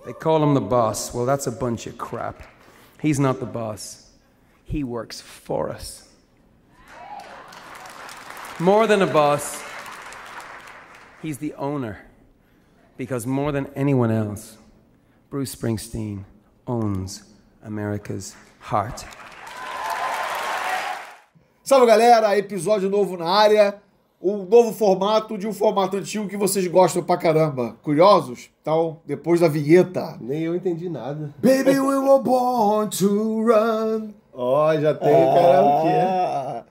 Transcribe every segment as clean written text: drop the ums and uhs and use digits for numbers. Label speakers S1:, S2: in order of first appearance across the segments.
S1: They call him the boss. Well, that's a bunch of crap. He's not the boss. He works for us. More than a boss, he's the owner. Because more than anyone else, Bruce Springsteen owns America's heart.
S2: Salve, galera, episódio novo na área, um novo formato de um formato antigo que vocês gostam pra caramba. Curiosos? Então, depois da vinheta.
S3: Nem eu entendi nada.
S2: Baby, we were born to run.
S3: Ó, já tem karaokê.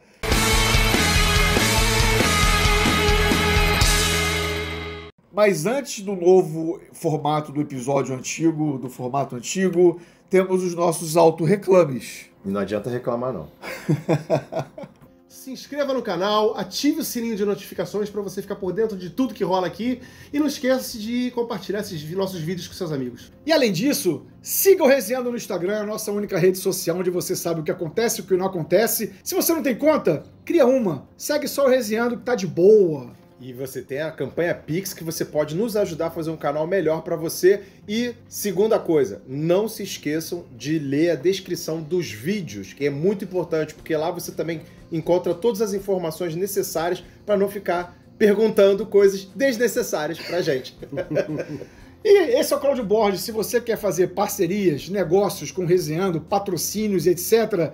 S2: Mas antes do novo formato do episódio antigo, do formato antigo, temos os nossos autorreclames.
S4: E não adianta reclamar, não.
S3: Se inscreva no canal, ative o sininho de notificações para você ficar por dentro de tudo que rola aqui e não esqueça de compartilhar esses nossos vídeos com seus amigos.
S2: E além disso, siga o Resenhando no Instagram, a nossa única rede social onde você sabe o que acontece e o que não acontece. Se você não tem conta, cria uma. Segue só o Resenhando que tá de boa.
S4: E você tem a campanha Pix, que você pode nos ajudar a fazer um canal melhor para você. E, segunda coisa, não se esqueçam de ler a descrição dos vídeos, que é muito importante, porque lá você também encontra todas as informações necessárias para não ficar perguntando coisas desnecessárias pra gente.
S2: E esse é o Cláudio Borges. Se você quer fazer parcerias, negócios com Resenhando, patrocínios, etc.,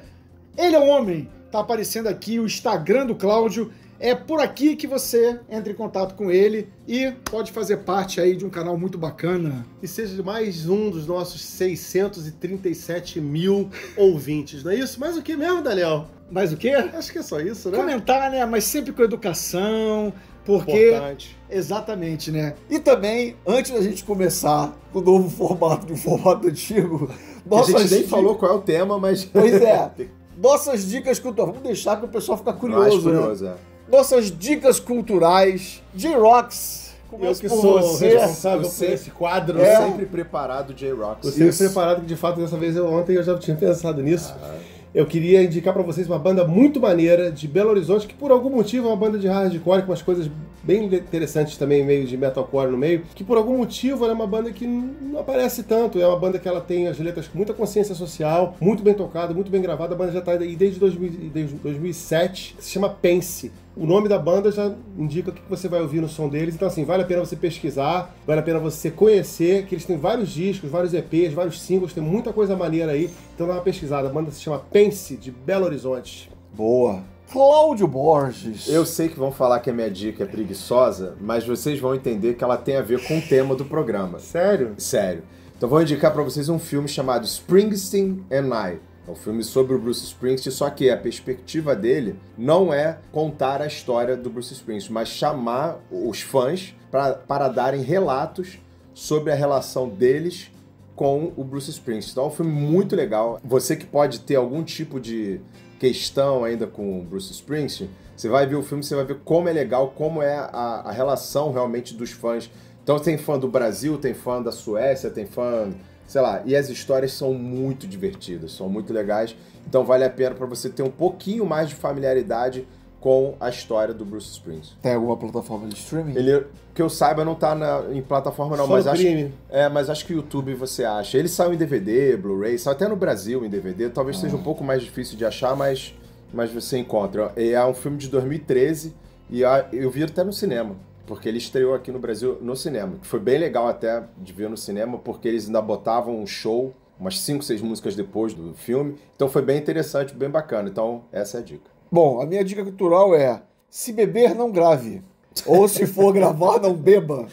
S2: ele é o homem. Tá aparecendo aqui o Instagram do Cláudio. É por aqui que você entra em contato com ele e pode fazer parte aí de um canal muito bacana.
S3: E seja mais um dos nossos 637 mil ouvintes, não é isso? Mais o que mesmo, Daniel?
S2: Mais o quê?
S3: Acho que é só isso, né?
S2: Comentar, né? Mas sempre com educação, porque...
S3: Importante.
S2: Exatamente, né? E também, antes da gente começar o novo formato de um formato antigo...
S4: A gente nem falou qual é o tema, mas...
S2: Pois é. Nossas dicas culturais. Vamos deixar para o pessoal ficar curioso,
S4: Mais curioso,
S2: né? Nossas dicas culturais. J-Rocks.
S3: Eu que sou responsável por esse quadro.
S4: Sempre preparado, J-Rocks.
S3: Você sempre preparado, que de fato dessa vez ontem eu já tinha pensado nisso. Eu queria indicar pra vocês uma banda muito maneira de Belo Horizonte, que por algum motivo é uma banda de hardcore com umas coisas bem interessantes também, meio de metalcore no meio, que por algum motivo ela é uma banda que não aparece tanto, é uma banda que ela tem as letras com muita consciência social, muito bem tocada, muito bem gravada, a banda já está aí desde 2007, se chama Pense. O nome da banda já indica o que você vai ouvir no som deles, então assim, vale a pena você pesquisar, vale a pena você conhecer, que eles têm vários discos, vários EPs, vários singles, tem muita coisa maneira aí, então dá uma pesquisada. A banda se chama Pense, de Belo Horizonte.
S2: Boa. Cláudio Borges.
S4: Eu sei que vão falar que a minha dica é preguiçosa, mas vocês vão entender que ela tem a ver com o tema do programa.
S3: Sério?
S4: Sério. Então vou indicar pra vocês um filme chamado Springsteen and I. É um filme sobre o Bruce Springsteen, só que a perspectiva dele não é contar a história do Bruce Springsteen, mas chamar os fãs para darem relatos sobre a relação deles com o Bruce Springsteen. Então é um filme muito legal. Você que pode ter algum tipo de questão ainda com o Bruce Springsteen, você vai ver o filme, você vai ver como é legal, como é a relação realmente dos fãs. Então tem fã do Brasil, tem fã da Suécia, tem fã... sei lá, e as histórias são muito divertidas, são muito legais, então vale a pena para você ter um pouquinho mais de familiaridade com a história do Bruce Springsteen.
S2: Tem alguma plataforma de streaming?
S4: Ele, que eu saiba, não tá em plataforma não,
S3: só
S4: mas acho que o YouTube você acha. Ele saiu em DVD, Blu-ray, saiu até no Brasil em DVD, talvez seja um pouco mais difícil de achar, mas você encontra. É um filme de 2013 e eu vi até no cinema. Porque ele estreou aqui no Brasil no cinema. Foi bem legal até de ver no cinema, porque eles ainda botavam um show, umas 5, 6 músicas depois do filme. Então foi bem interessante, bem bacana. Então essa é a dica.
S2: Bom, a minha dica cultural é: se beber, não grave. Ou se for gravar, não beba.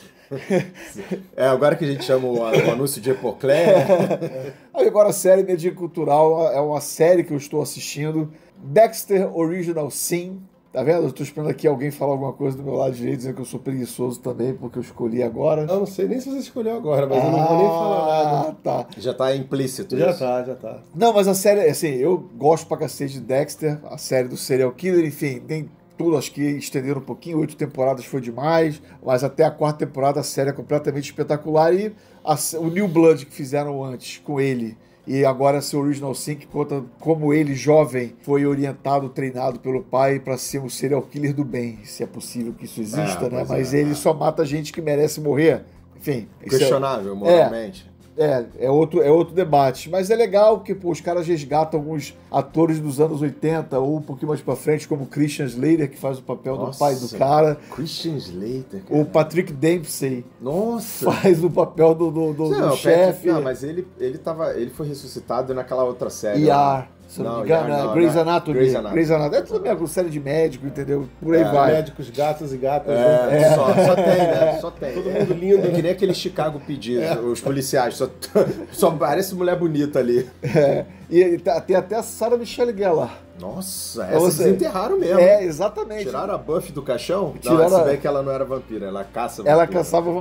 S4: Agora que a gente chama o anúncio de Epoclé.
S2: Agora a série, minha dica cultural é uma série que eu estou assistindo. Dexter Original Sin. Tá vendo? Eu tô esperando aqui alguém falar alguma coisa do meu lado direito, dizendo que eu sou preguiçoso também, porque eu escolhi agora.
S3: Eu não sei nem se você escolheu agora, mas eu não vou nem falar nada.
S2: Tá.
S4: Já tá implícito
S3: Já
S4: isso.
S3: tá, já tá.
S2: Não, mas a série, assim, eu gosto pra cacete de Dexter, a série do serial killer, enfim, tem tudo, acho que estenderam um pouquinho, 8 temporadas foi demais, mas até a 4ª temporada a série é completamente espetacular, e o New Blood que fizeram antes com ele, e agora esse Original Sin que conta como ele, jovem, foi orientado, treinado pelo pai para ser um serial killer do bem, se é possível que isso exista, né? Mas ele só mata gente que merece morrer. Enfim.
S4: Questionável, moralmente.
S2: É outro debate. Mas é legal que pô, os caras resgatam alguns atores dos anos 80 ou um pouquinho mais pra frente, como o Christian Slater, que faz o papel do pai do cara.
S4: Christian Slater, cara.
S2: O Patrick Dempsey
S4: Nossa!
S2: faz o papel do chefe.
S4: Não, mas ele foi ressuscitado naquela outra série.
S2: ER. Se não me engano, Grey's Anatomy. Grey's Anatomy. É tudo mesmo, série de médico, entendeu? Por aí vai.
S3: Médicos, gatos e gatas.
S4: Só tem, né? Só tem.
S3: Todo mundo lindo.
S4: É que nem aquele Chicago PD, os policiais. Só parece mulher bonita ali.
S2: E tem até a Sarah Michelle Gellar.
S4: Nossa, essa desenterraram mesmo.
S2: Exatamente.
S4: Tiraram a Buffy do caixão?
S2: Tiraram
S4: Não, se bem que ela não era vampira, ela caça vampira.
S2: Ela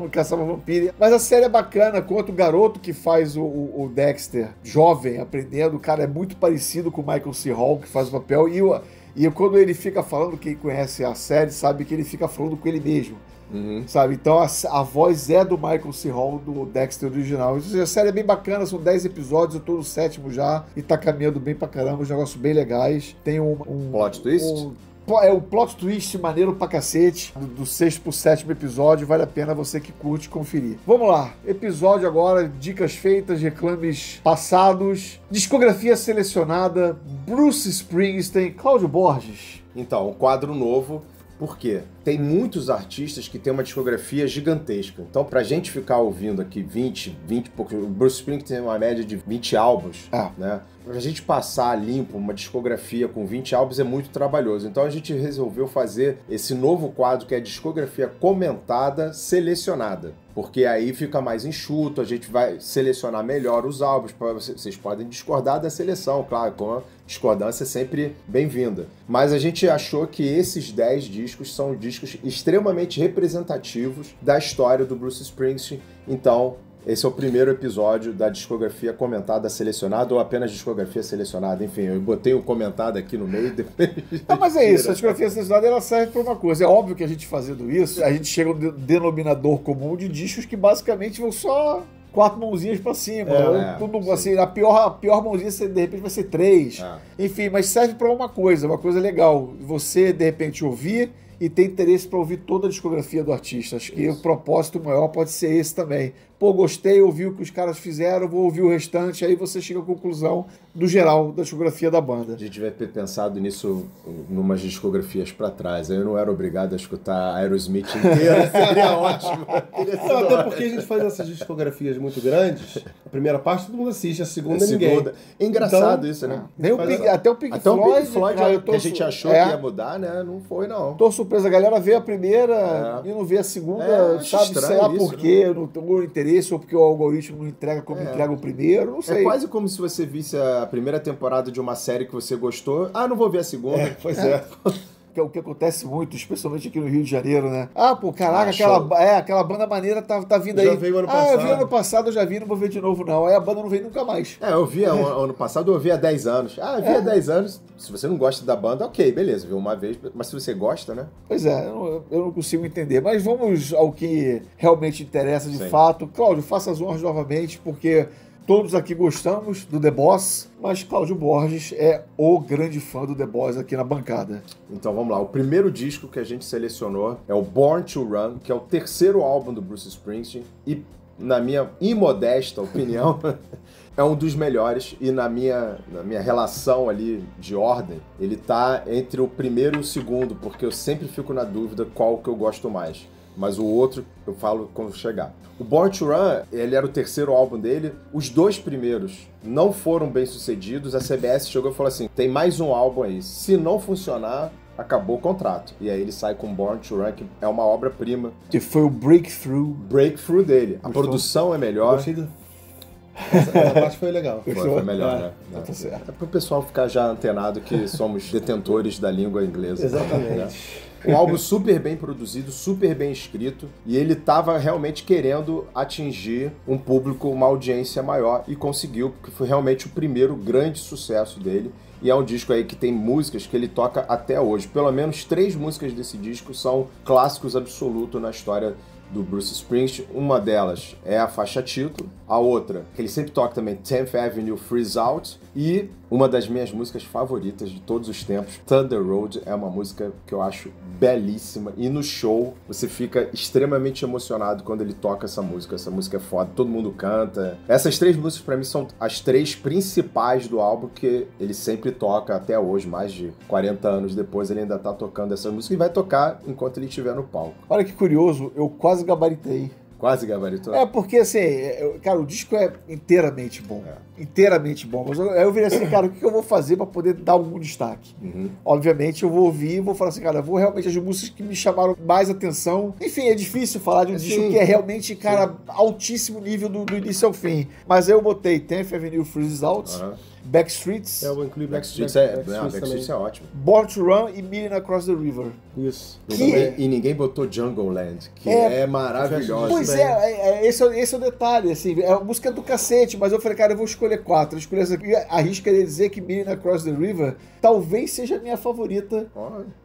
S2: caçava vampira. Mas a série é bacana, conta o garoto que faz o Dexter, jovem, aprendendo. O cara é muito parecido com o Michael C. Hall, que faz o papel. E quando ele fica falando, quem conhece a série sabe que ele fica falando com ele mesmo. Sabe? Então a voz é do Michael C. Hall, do Dexter original. A série é bem bacana, são 10 episódios, eu tô no 7º já e tá caminhando bem pra caramba, uns negócios bem legais. Tem um
S4: plot twist?
S2: O plot twist maneiro pra cacete, do 6º pro 7º episódio, vale a pena você que curte conferir. Vamos lá, episódio agora, dicas feitas, reclames passados, discografia selecionada, Bruce Springsteen, Cláudio Borges.
S4: Então, um quadro novo. Por quê? Tem muitos artistas que têm uma discografia gigantesca. Então, pra gente ficar ouvindo aqui 20 e pouco... O Bruce Springsteen tem uma média de 20 álbuns, né? Pra gente passar limpo uma discografia com 20 álbuns é muito trabalhoso. Então, a gente resolveu fazer esse novo quadro que é a discografia comentada selecionada. Porque aí fica mais enxuto, a gente vai selecionar melhor os álbuns. Vocês podem discordar da seleção, claro, com a discordância é sempre bem-vinda. Mas a gente achou que esses 10 discos são discos extremamente representativos da história do Bruce Springsteen. Então, esse é o primeiro episódio da discografia comentada selecionada, ou apenas discografia selecionada. Enfim, eu botei o comentado aqui no meio.
S2: Não, mas é isso, a discografia selecionada ela serve para uma coisa. É óbvio que a gente fazendo isso, a gente chega a um denominador comum de discos que basicamente vão só 4 mãozinhas pra cima. Tudo assim, a pior mãozinha de repente vai ser 3. Enfim, mas serve pra uma coisa legal. Você, de repente, ouvir e ter interesse pra ouvir toda a discografia do artista. Acho que o propósito maior pode ser esse também. Pô, gostei, ouvi o que os caras fizeram, vou ouvir o restante, aí você chega à conclusão do geral da discografia da banda.
S4: A gente devia ter pensado nisso numas discografias pra trás. Aí eu não era obrigado a escutar Aerosmith inteira, seria ótimo.
S3: Não, até porque a gente faz essas discografias muito grandes, a primeira parte todo mundo assiste, a segunda ninguém.
S4: É engraçado então, isso, né?
S2: Até o Pink Floyd,
S4: cara, que a gente achou que ia mudar, né? Não foi, não.
S2: Tô surpresa, a galera vê a primeira e não vê a segunda, sabe? Sei lá por quê, não tem interesse, ou porque o algoritmo não entrega como entrega o primeiro, não sei.
S4: É quase como se você visse a primeira temporada de uma série que você gostou. Ah, não vou ver a segunda.
S2: Pois é. Que é o que acontece muito, especialmente aqui no Rio de Janeiro, né? Ah, pô, caraca, aquela banda maneira tá vindo aí.
S3: Já veio ano passado.
S2: Eu vi ano passado, eu já vi, não vou ver de novo, não. Aí a banda não vem nunca mais.
S4: Eu vi ano passado, eu vi há 10 anos. Eu vi há 10 anos. Se você não gosta da banda, ok, beleza, viu uma vez. Mas se você gosta, né?
S2: Pois é, eu não consigo entender. Mas vamos ao que realmente interessa de fato. Cláudio, faça as honras novamente, porque todos aqui gostamos do The Boss, mas Cláudio Borges é o grande fã do The Boss aqui na bancada.
S4: Então vamos lá, o primeiro disco que a gente selecionou é o Born to Run, que é o terceiro álbum do Bruce Springsteen e, na minha imodesta opinião, é um dos melhores e na minha relação ali de ordem, ele tá entre o primeiro e o segundo, porque eu sempre fico na dúvida qual que eu gosto mais. Mas o outro eu falo quando chegar. O Born to Run, ele era o terceiro álbum dele. Os 2 primeiros não foram bem sucedidos. A CBS chegou e falou assim, tem mais um álbum aí. Se não funcionar, acabou o contrato. E aí ele sai com Born to Run, que é uma obra-prima.
S2: Que foi o breakthrough
S4: dele. A produção é melhor.
S3: Essa parte foi legal.
S4: Foi melhor, né?
S2: Tá certo.
S4: É para o pessoal ficar já antenado que somos detentores da língua inglesa.
S3: Exatamente.
S4: Né? Um álbum super bem produzido, super bem escrito, e ele estava realmente querendo atingir um público, uma audiência maior, e conseguiu, porque foi realmente o primeiro grande sucesso dele. E é um disco aí que tem músicas que ele toca até hoje. Pelo menos 3 músicas desse disco são clássicos absolutos na história do Bruce Springsteen. Uma delas é a faixa título, a outra, que ele sempre toca também, 10th Avenue Freeze Out, e uma das minhas músicas favoritas de todos os tempos. Thunder Road é uma música que eu acho belíssima. E no show, você fica extremamente emocionado quando ele toca essa música. Essa música é foda, todo mundo canta. Essas 3 músicas, pra mim, são as 3 principais do álbum que ele sempre toca até hoje, mais de 40 anos depois, ele ainda tá tocando essa música e vai tocar enquanto ele estiver no palco.
S2: Olha que curioso, eu quase gabaritei.
S4: Quase gabaritou?
S2: É, porque assim, cara, o disco é inteiramente bom. Inteiramente bom. Mas eu virei assim, cara, o que eu vou fazer pra poder dar algum destaque? Obviamente eu vou ouvir e vou falar assim, cara, eu vou realmente as músicas que me chamaram mais atenção. Enfim, é difícil falar de um disco que é realmente, cara, altíssimo nível do início ao fim. Mas eu botei 10th Avenue Freezes Out, Backstreets,
S3: Eu vou incluir
S4: Backstreets
S3: Backstreets
S4: é ótimo.
S2: Born to Run e Million Across the River.
S3: Isso.
S4: E ninguém botou Jungle Land, que é maravilhosa.
S2: Pois esse é o detalhe, assim, é a música do cacete, mas eu falei, cara, eu vou escolher 4. Eu escolhi essa aqui, arriscaria dizer que Million Across the River talvez seja a minha favorita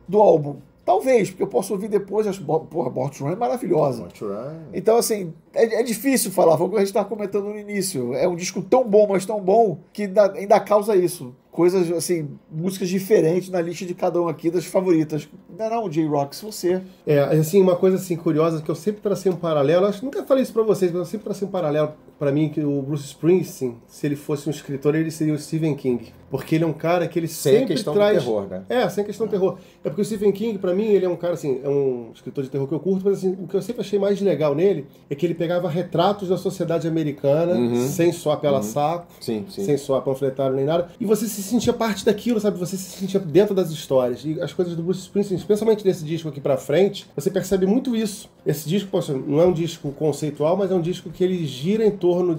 S2: do álbum. Talvez, porque eu posso ouvir depois, porra, Born to Run é maravilhosa.
S4: Born to Run.
S2: Então, assim, é difícil falar, foi o que a gente estava comentando no início. É um disco tão bom, mas tão bom, que ainda causa isso. Coisas, assim, músicas diferentes na lista de cada um aqui das favoritas. Não, J-Rock, se você...
S3: assim, uma coisa assim curiosa, que eu sempre tracei um paralelo, acho que nunca falei isso pra vocês, mas eu sempre tracei um paralelo pra mim, que o Bruce Springsteen, se ele fosse um escritor, ele seria o Stephen King. Porque ele é um cara que ele sempre
S4: questão
S3: traz...
S4: do terror, né?
S3: Sem questão do terror. É porque o Stephen King, pra mim, ele é um cara, assim, é um escritor de terror que eu curto, mas assim, o que eu sempre achei mais legal nele é que ele pegava retratos da sociedade americana, sem só pela saco, sem só panfletário nem nada, e você se sentia parte daquilo, sabe? Você se sentia dentro das histórias. E as coisas do Bruce Springsteen, especialmente nesse disco aqui pra frente, você percebe muito isso. Esse disco, poxa, não é um disco conceitual, mas é um disco que ele gira em torno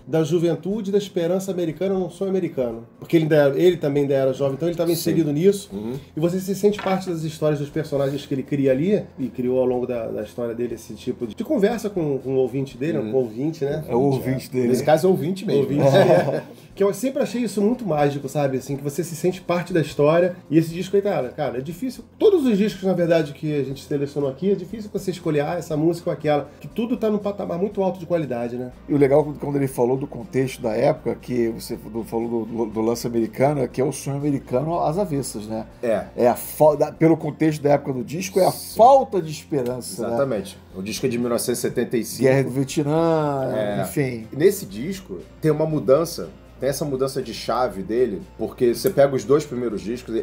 S3: da juventude, da esperança americana no sonho americano. Porque ele também ainda era jovem, então ele estava inserido nisso. E você se sente parte das histórias dos personagens que ele cria ali, e criou ao longo da história dele esse tipo de conversa com o ouvinte dele, com o ouvinte, né?
S2: É o ouvinte dele.
S4: Nesse caso é ouvinte mesmo.
S3: Ouvinte, que eu sempre achei isso muito mágico, sabe? Assim, que você se sente parte da história. E esse disco aí, cara, é difícil. Todos os discos, na verdade, que a gente selecionou aqui, é difícil você escolher essa música ou aquela. Que tudo tá num patamar muito alto de qualidade, né?
S2: E o legal, quando ele falou do contexto da época, que você falou do lance americano, é que é o sonho americano às avessas, né? É a falta, pelo contexto da época do disco, é a falta de esperança.
S4: Exatamente. Né? O disco é de 1975.
S2: Guerra do Vietnã, enfim.
S4: Nesse disco tem uma mudança. Tem essa mudança de chave dele, porque você pega os 2 primeiros discos,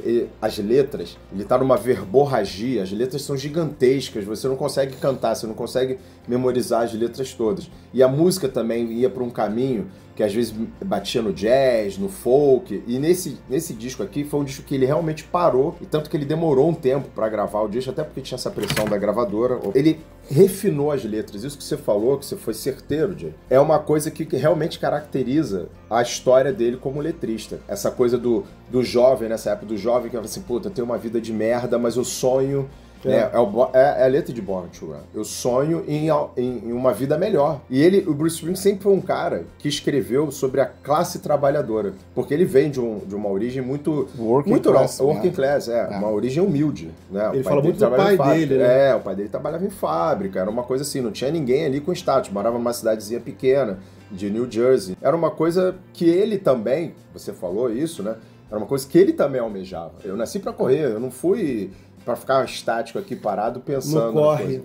S4: as letras, ele tá numa verborragia, as letras são gigantescas, você não consegue cantar, você não consegue memorizar as letras todas. E a música também ia para um caminho que às vezes batia no jazz, no folk, e nesse disco aqui foi um disco que ele realmente parou, e tanto que ele demorou um tempo para gravar o disco, até porque tinha essa pressão da gravadora. Ele refinou as letras, isso que você falou, que você foi certeiro, Jay, é uma coisa que realmente caracteriza a história dele como letrista. Essa coisa do jovem, nessa época do jovem, que fala assim, puta, eu tenho uma vida de merda, mas eu sonho... É a letra de Born to Run. Eu sonho em uma vida melhor. E o Bruce Springsteen sempre foi um cara que escreveu sobre a classe trabalhadora. Porque ele vem de uma origem muito... Working class, uma origem humilde. Né?
S3: Ele fala muito do pai dele, né?
S4: O pai dele trabalhava em fábrica, era uma coisa assim, não tinha ninguém ali com status, morava numa cidadezinha pequena, de New Jersey. Era uma coisa que ele também, você falou isso, né? Era uma coisa que ele também almejava. Eu nasci pra correr, eu não fui... pra ficar estático aqui, parado, pensando...
S3: Não corre.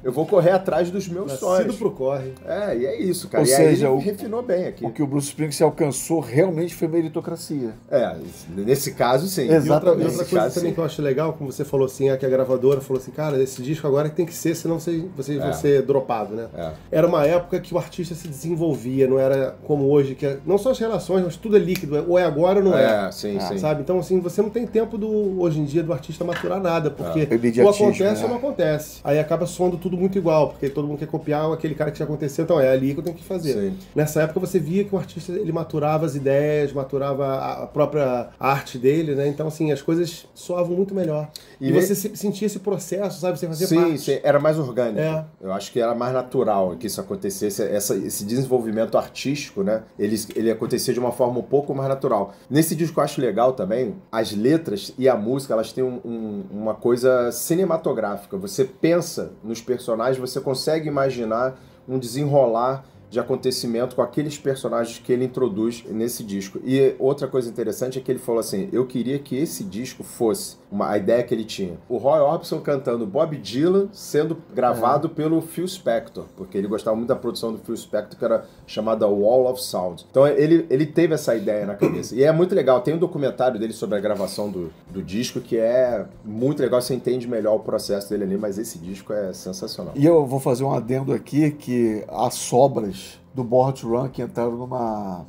S4: Eu vou correr atrás dos meus sonhos.
S3: Nascido pro corre.
S4: E é isso, cara.
S2: Ou seja,
S4: ele refinou bem aqui.
S2: O que o Bruce Springsteen alcançou realmente foi meritocracia.
S4: Nesse caso, sim.
S2: Exatamente.
S3: E outra coisa também que eu acho legal, como você falou assim, que a gravadora falou assim, cara, esse disco agora tem que ser, senão vocês vão ser dropados, né? Era uma época que o artista se desenvolvia, não era como hoje, que não só as relações, mas tudo é líquido, ou é agora ou não é.
S4: Sim.
S3: Sabe? Então, assim, você não tem tempo hoje em dia do artista maturar nada, porque ou acontece ou não acontece. Aí acaba soando tudo muito igual, porque todo mundo quer copiar aquele cara que já aconteceu, então é ali que eu tenho que fazer.
S4: Sim.
S3: Nessa época você via que o artista ele maturava as ideias, maturava a própria arte dele, né? Então, assim, as coisas soavam muito melhor. E você sentia esse processo, sabe? Você fazia parte.
S4: Sim, era mais orgânico. Eu acho que era mais natural que isso acontecesse, esse desenvolvimento artístico, né? Ele acontecia de uma forma um pouco mais natural. Nesse disco eu acho legal também, as letras e a música, elas têm uma coisa cinematográfica. Você pensa nos personagens, você consegue imaginar um desenrolar de acontecimento com aqueles personagens que ele introduz nesse disco. E outra coisa interessante é que ele falou assim, eu queria que esse disco fosse a ideia que ele tinha. O Roy Orbison cantando Bob Dylan sendo gravado pelo Phil Spector, porque ele gostava muito da produção do Phil Spector, que era chamada Wall of Sound. Então ele teve essa ideia na cabeça. E é muito legal, tem um documentário dele sobre a gravação do disco, que é muito legal, você entende melhor o processo dele ali, mas esse disco é sensacional.
S2: E eu vou fazer um adendo aqui, que as sobras do Born to Run que entraram numa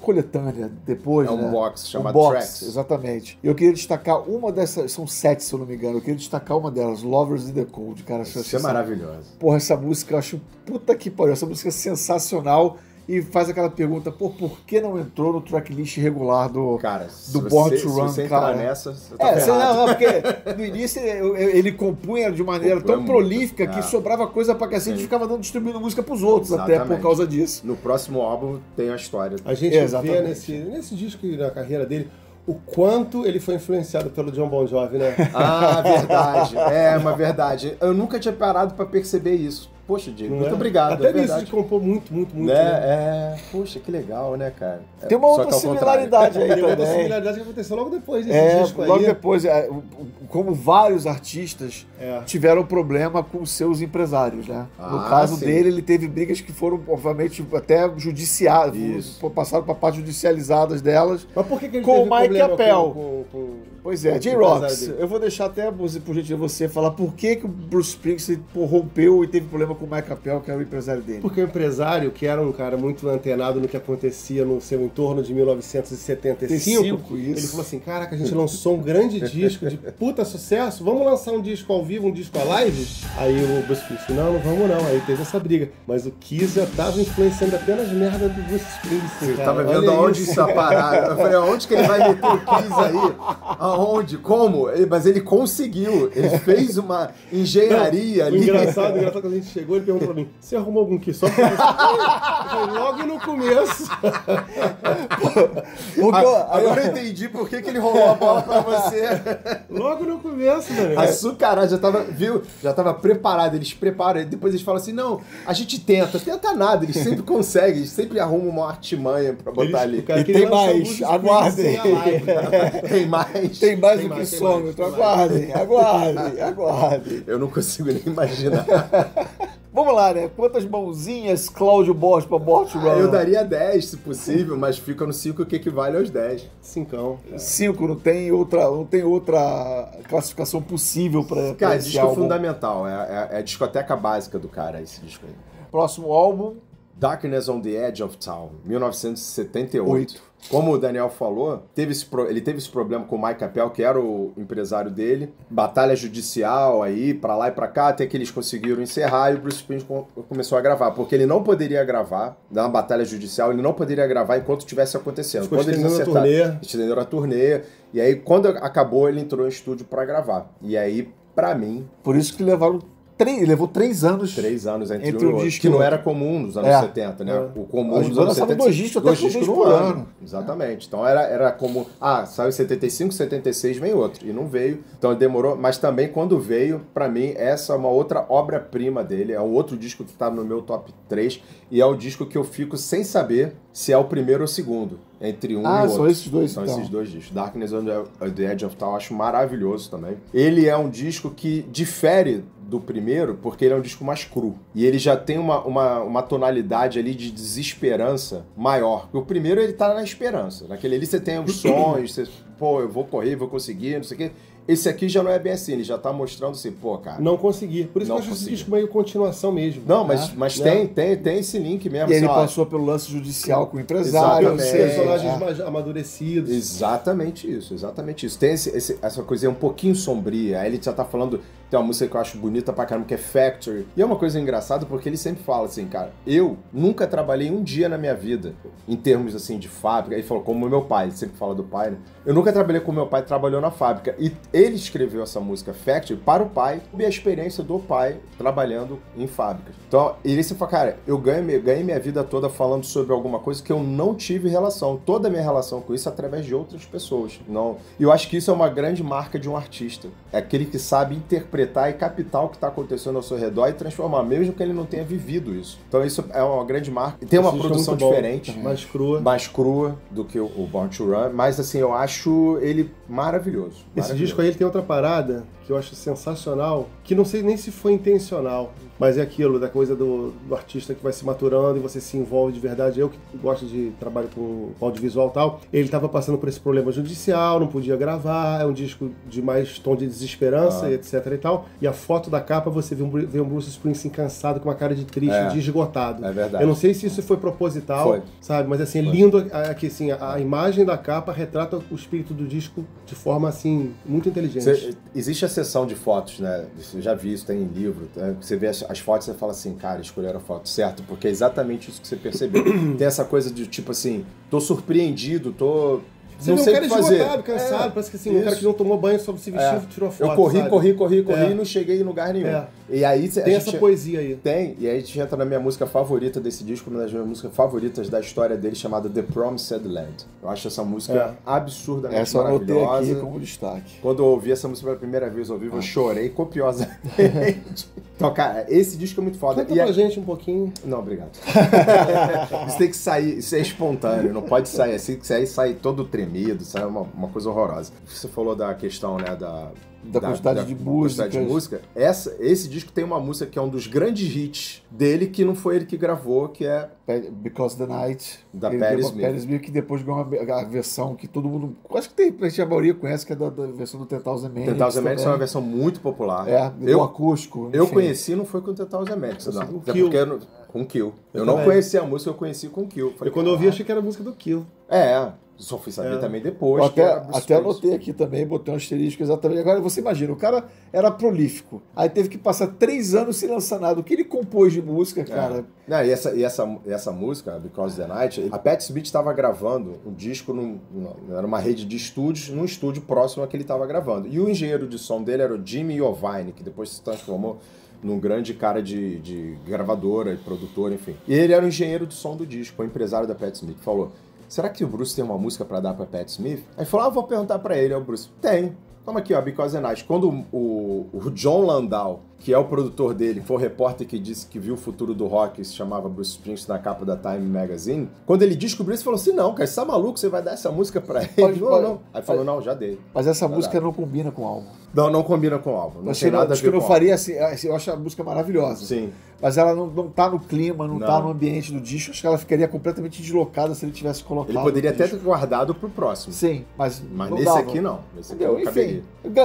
S2: coletânea depois,
S4: É um
S2: né?
S4: box chamado
S2: box,
S4: Tracks.
S2: Exatamente. Eu queria destacar uma dessas, são 7 se eu não me engano, eu queria destacar uma delas, Lovers in the Cold, cara.
S4: Isso é maravilhoso.
S2: Porra, essa música eu acho, puta que pariu, essa música é sensacional. E faz aquela pergunta, por que não entrou no tracklist regular do Born to Run,
S4: se você
S2: cara?
S4: entrar nessa, você tá ferrado.
S2: Não, porque no início ele compunha de maneira tão prolífica que sobrava coisa pra cacete e ficava distribuindo música pros outros, até por causa disso.
S4: No próximo álbum tem a história.
S3: A gente vê nesse disco e na carreira dele o quanto ele foi influenciado pelo John Bon Jovi, né?
S4: Ah, verdade. É uma verdade. Eu nunca tinha parado pra perceber isso. Poxa, Diego, muito obrigado.
S3: Até nisso de compor muito, né?
S4: Poxa, que legal, né, cara?
S2: Tem uma outra similaridade aí
S3: Tem uma
S2: também.
S3: outra similaridade que aconteceu logo depois desse disco aí.
S2: Logo depois, como vários artistas tiveram problema com seus empresários, né? No caso dele, ele teve brigas que foram, obviamente, até judiciadas, passaram para partes judicializadas delas.
S3: Mas por que ele
S2: com
S3: teve
S2: o Mike
S3: problema
S2: Appel? Pois é, J-Rocks,
S3: dele?
S2: eu vou deixar até, por gentileza, você falar por que o Bruce Springsteen rompeu e teve problema com o Mike Appel, que era o empresário dele.
S3: Porque o empresário, que era um cara muito antenado no que acontecia no seu entorno de 1975, ele falou assim, caraca, a gente lançou um grande disco de puta sucesso, vamos lançar um disco ao vivo, um disco a live? Aí o Bruce Springsteen, não vamos não, aí teve essa briga. Mas o Kiss já tava influenciando apenas merda do Bruce Springsteen, cara.
S4: Tava vendo aonde isso ia parar. Eu falei, aonde que ele vai meter o Kiss aí? Aonde? Como? Mas ele conseguiu. Ele fez uma engenharia ali.
S3: O engraçado que a gente chegou, ele perguntou pra mim, você arrumou algum Kiss? Só pra eu falei, logo no começo.
S4: Agora eu entendi por que ele rolou a bola pra você.
S3: Logo no começo, Daniel.
S4: Açucarado, já tava preparado, eles preparam, depois eles falam assim, não, a gente tenta nada, eles sempre conseguem, eles sempre arrumam uma artimanha pra botar ali.
S2: E tem mais, aguardem.
S4: Tem mais
S2: do que sômetro, aguardem.
S4: Eu não consigo nem imaginar.
S2: Vamos lá, né? Quantas mãozinhas Cláudio Borges pra Borges Run?
S4: Eu daria 10, se possível, mas fica no 5 que equivale aos 10.
S3: 5.
S2: 5, não tem outra classificação possível pra
S4: Cara,
S2: esse
S4: disco
S2: álbum.
S4: fundamental, é a discoteca básica do cara, esse disco aí.
S2: Próximo álbum,
S4: Darkness on the Edge of Town, 1978. Como o Daniel falou, ele teve esse problema com o Mike Appel, que era o empresário dele. Batalha judicial aí, pra lá e pra cá, até que eles conseguiram encerrar e o Bruce Springsteen começou a gravar. Porque ele não poderia gravar, na batalha judicial, ele não poderia gravar enquanto estivesse acontecendo. Quando eles estenderam a turnê. E aí, quando acabou, ele entrou em estúdio pra gravar. E aí, pra mim...
S2: Por isso que levou 3 anos.
S4: 3 anos entre
S2: o
S4: outro,
S2: disco
S4: que não era comum nos anos 70, né? O comum nos anos 70...
S2: 2 discos por ano.
S4: Exatamente. Então era comum... saiu em 75, 76 vem outro. E não veio. Então demorou. Mas também quando veio, pra mim, essa é uma outra obra-prima dele. É um outro disco que tá no meu top 3. E é o disco que eu fico sem saber se é o primeiro ou o segundo. Entre um e outro.
S2: São esses dois,
S4: São
S2: então.
S4: esses dois discos. Darkness on the Edge of Town eu acho maravilhoso também. Ele é um disco que difere do primeiro, porque ele é um disco mais cru. E ele já tem uma tonalidade ali de desesperança maior. O primeiro, ele tá na esperança. Naquele ali você tem os sonhos, você, eu vou correr, vou conseguir, não sei o quê. Esse aqui já não é bem assim, ele já tá mostrando assim, cara...
S3: Não consegui. Por isso que eu acho esse disco meio continuação mesmo.
S4: Não, mas tem esse link mesmo.
S2: E ele passou pelo lance judicial com o empresário.
S3: Os personagens mais amadurecidos.
S4: Exatamente isso. Tem essa coisa um pouquinho sombria. Aí ele já tá falando... Tem uma música que eu acho bonita pra caramba, que é Factory. E é uma coisa engraçada porque ele sempre fala assim, cara, eu nunca trabalhei um dia na minha vida, em termos assim de fábrica. Ele falou, como meu pai, ele sempre fala do pai, né? Eu nunca trabalhei como meu pai trabalhou na fábrica. E ele escreveu essa música Factory para o pai e a experiência do pai trabalhando em fábricas. Então, ele sempre fala, cara, eu ganhei minha vida toda falando sobre alguma coisa que eu não tive relação. Toda a minha relação com isso é através de outras pessoas. E eu acho que isso é uma grande marca de um artista. É aquele que sabe interpretar interpretar e captar o que está acontecendo ao seu redor e transformar, mesmo que ele não tenha vivido isso. Então isso é uma grande marca. Tem uma produção diferente, mais crua do que o Born to Run, mas assim, eu acho ele maravilhoso.
S3: Esse disco aí ele tem outra parada que eu acho sensacional, que não sei nem se foi intencional, mas é aquilo, da coisa do artista que vai se maturando e você se envolve de verdade. Eu que gosto de trabalho com audiovisual e tal, ele estava passando por esse problema judicial, não podia gravar, é um disco de mais tom de desesperança, etc e tal, e a foto da capa você vê um Bruce Springsteen cansado, com uma cara de triste, de esgotado.
S4: É verdade.
S3: Eu não sei se isso foi proposital, sabe, mas assim, lindo que assim, a imagem da capa retrata o espírito do disco de forma assim, muito inteligente.
S4: Existe a sessão de fotos, né? Eu já vi isso, tem em livro. Você vê as fotos e você fala assim, cara, escolheram a foto certo, porque é exatamente isso que você percebeu. Tem essa coisa de tipo assim, tô surpreendido,
S3: Você não sei o que fazer. Esgotado, cansado, parece que assim, um cara que não tomou banho, só se vestiu, tirou foto.
S4: Eu corri e não cheguei em lugar nenhum. E aí
S3: tem essa poesia aí.
S4: Tem, e aí a gente entra na minha música favorita desse disco, uma das minhas músicas favoritas da história dele, chamada The Promised Land. Eu acho essa música absurdamente maravilhosa.
S2: Essa eu anotei aqui como destaque.
S4: Quando eu ouvi essa música pela primeira vez ao vivo, eu chorei copiosamente. Então, cara, esse disco é muito foda.
S3: Conta pra gente um pouquinho.
S4: Não, obrigado. Isso tem que sair, isso é espontâneo, não pode sair assim, que sai todo tremido, sai uma coisa horrorosa. Você falou da questão, né, da
S2: quantidade de música.
S4: Esse disco tem uma música que é um dos grandes hits dele, que não foi ele que gravou, que é
S2: Because the Night,
S4: da Patti
S2: Smith, que depois ganhou a versão que todo mundo, acho que a maioria conhece, que é da versão do 10,000 Manics.
S4: 10,000 Manics é uma versão muito popular.
S2: Do acústico.
S4: Eu conheci, não foi com 10,000 Manics, não. Até porque com Kill. Eu não conhecia a música, eu conheci com Kill.
S3: Quando eu ouvi, achei que era a música do Kill.
S4: Só fui saber também depois.
S2: Até anotei aqui também, botei um asterisco exatamente. Agora você imagina, o cara era prolífico. Aí teve que passar 3 anos sem lançar nada. O que ele compôs de música, cara?
S4: E essa música, Because the Night, a Patti Smith estava gravando um disco era uma rede de estúdios, num estúdio próximo a que ele estava gravando. E o engenheiro de som dele era o Jimmy Iovine, que depois se transformou num grande cara de gravadora e produtor, enfim. E ele era o engenheiro de som do disco, o empresário da Patti Smith. Falou: será que o Bruce tem uma música pra dar pra Patti Smith? Aí falou, vou perguntar pra ele. Aí o Bruce, tem. Toma aqui, Because the Night. Quando o John Landau, que é o produtor dele, foi o repórter que disse que viu o futuro do rock, se chamava Bruce Springsteen na capa da Time Magazine, quando ele descobriu isso, ele falou assim, não, cara, você tá maluco? Você vai dar essa música pra ele? Não. Aí falou, não, já dei.
S2: Mas essa música não combina com o álbum.
S4: Não combina com o álbum. Não tem nada a ver com o álbum.
S2: Faria assim, eu acho a música maravilhosa.
S4: Sim.
S2: Mas ela não tá no clima, não tá no ambiente do disco. Acho que ela ficaria completamente deslocada se ele tivesse colocado.
S4: Ele poderia até ter guardado pro próximo.
S2: Sim, mas
S4: nesse dava. Aqui não. Nesse aqui não caberia.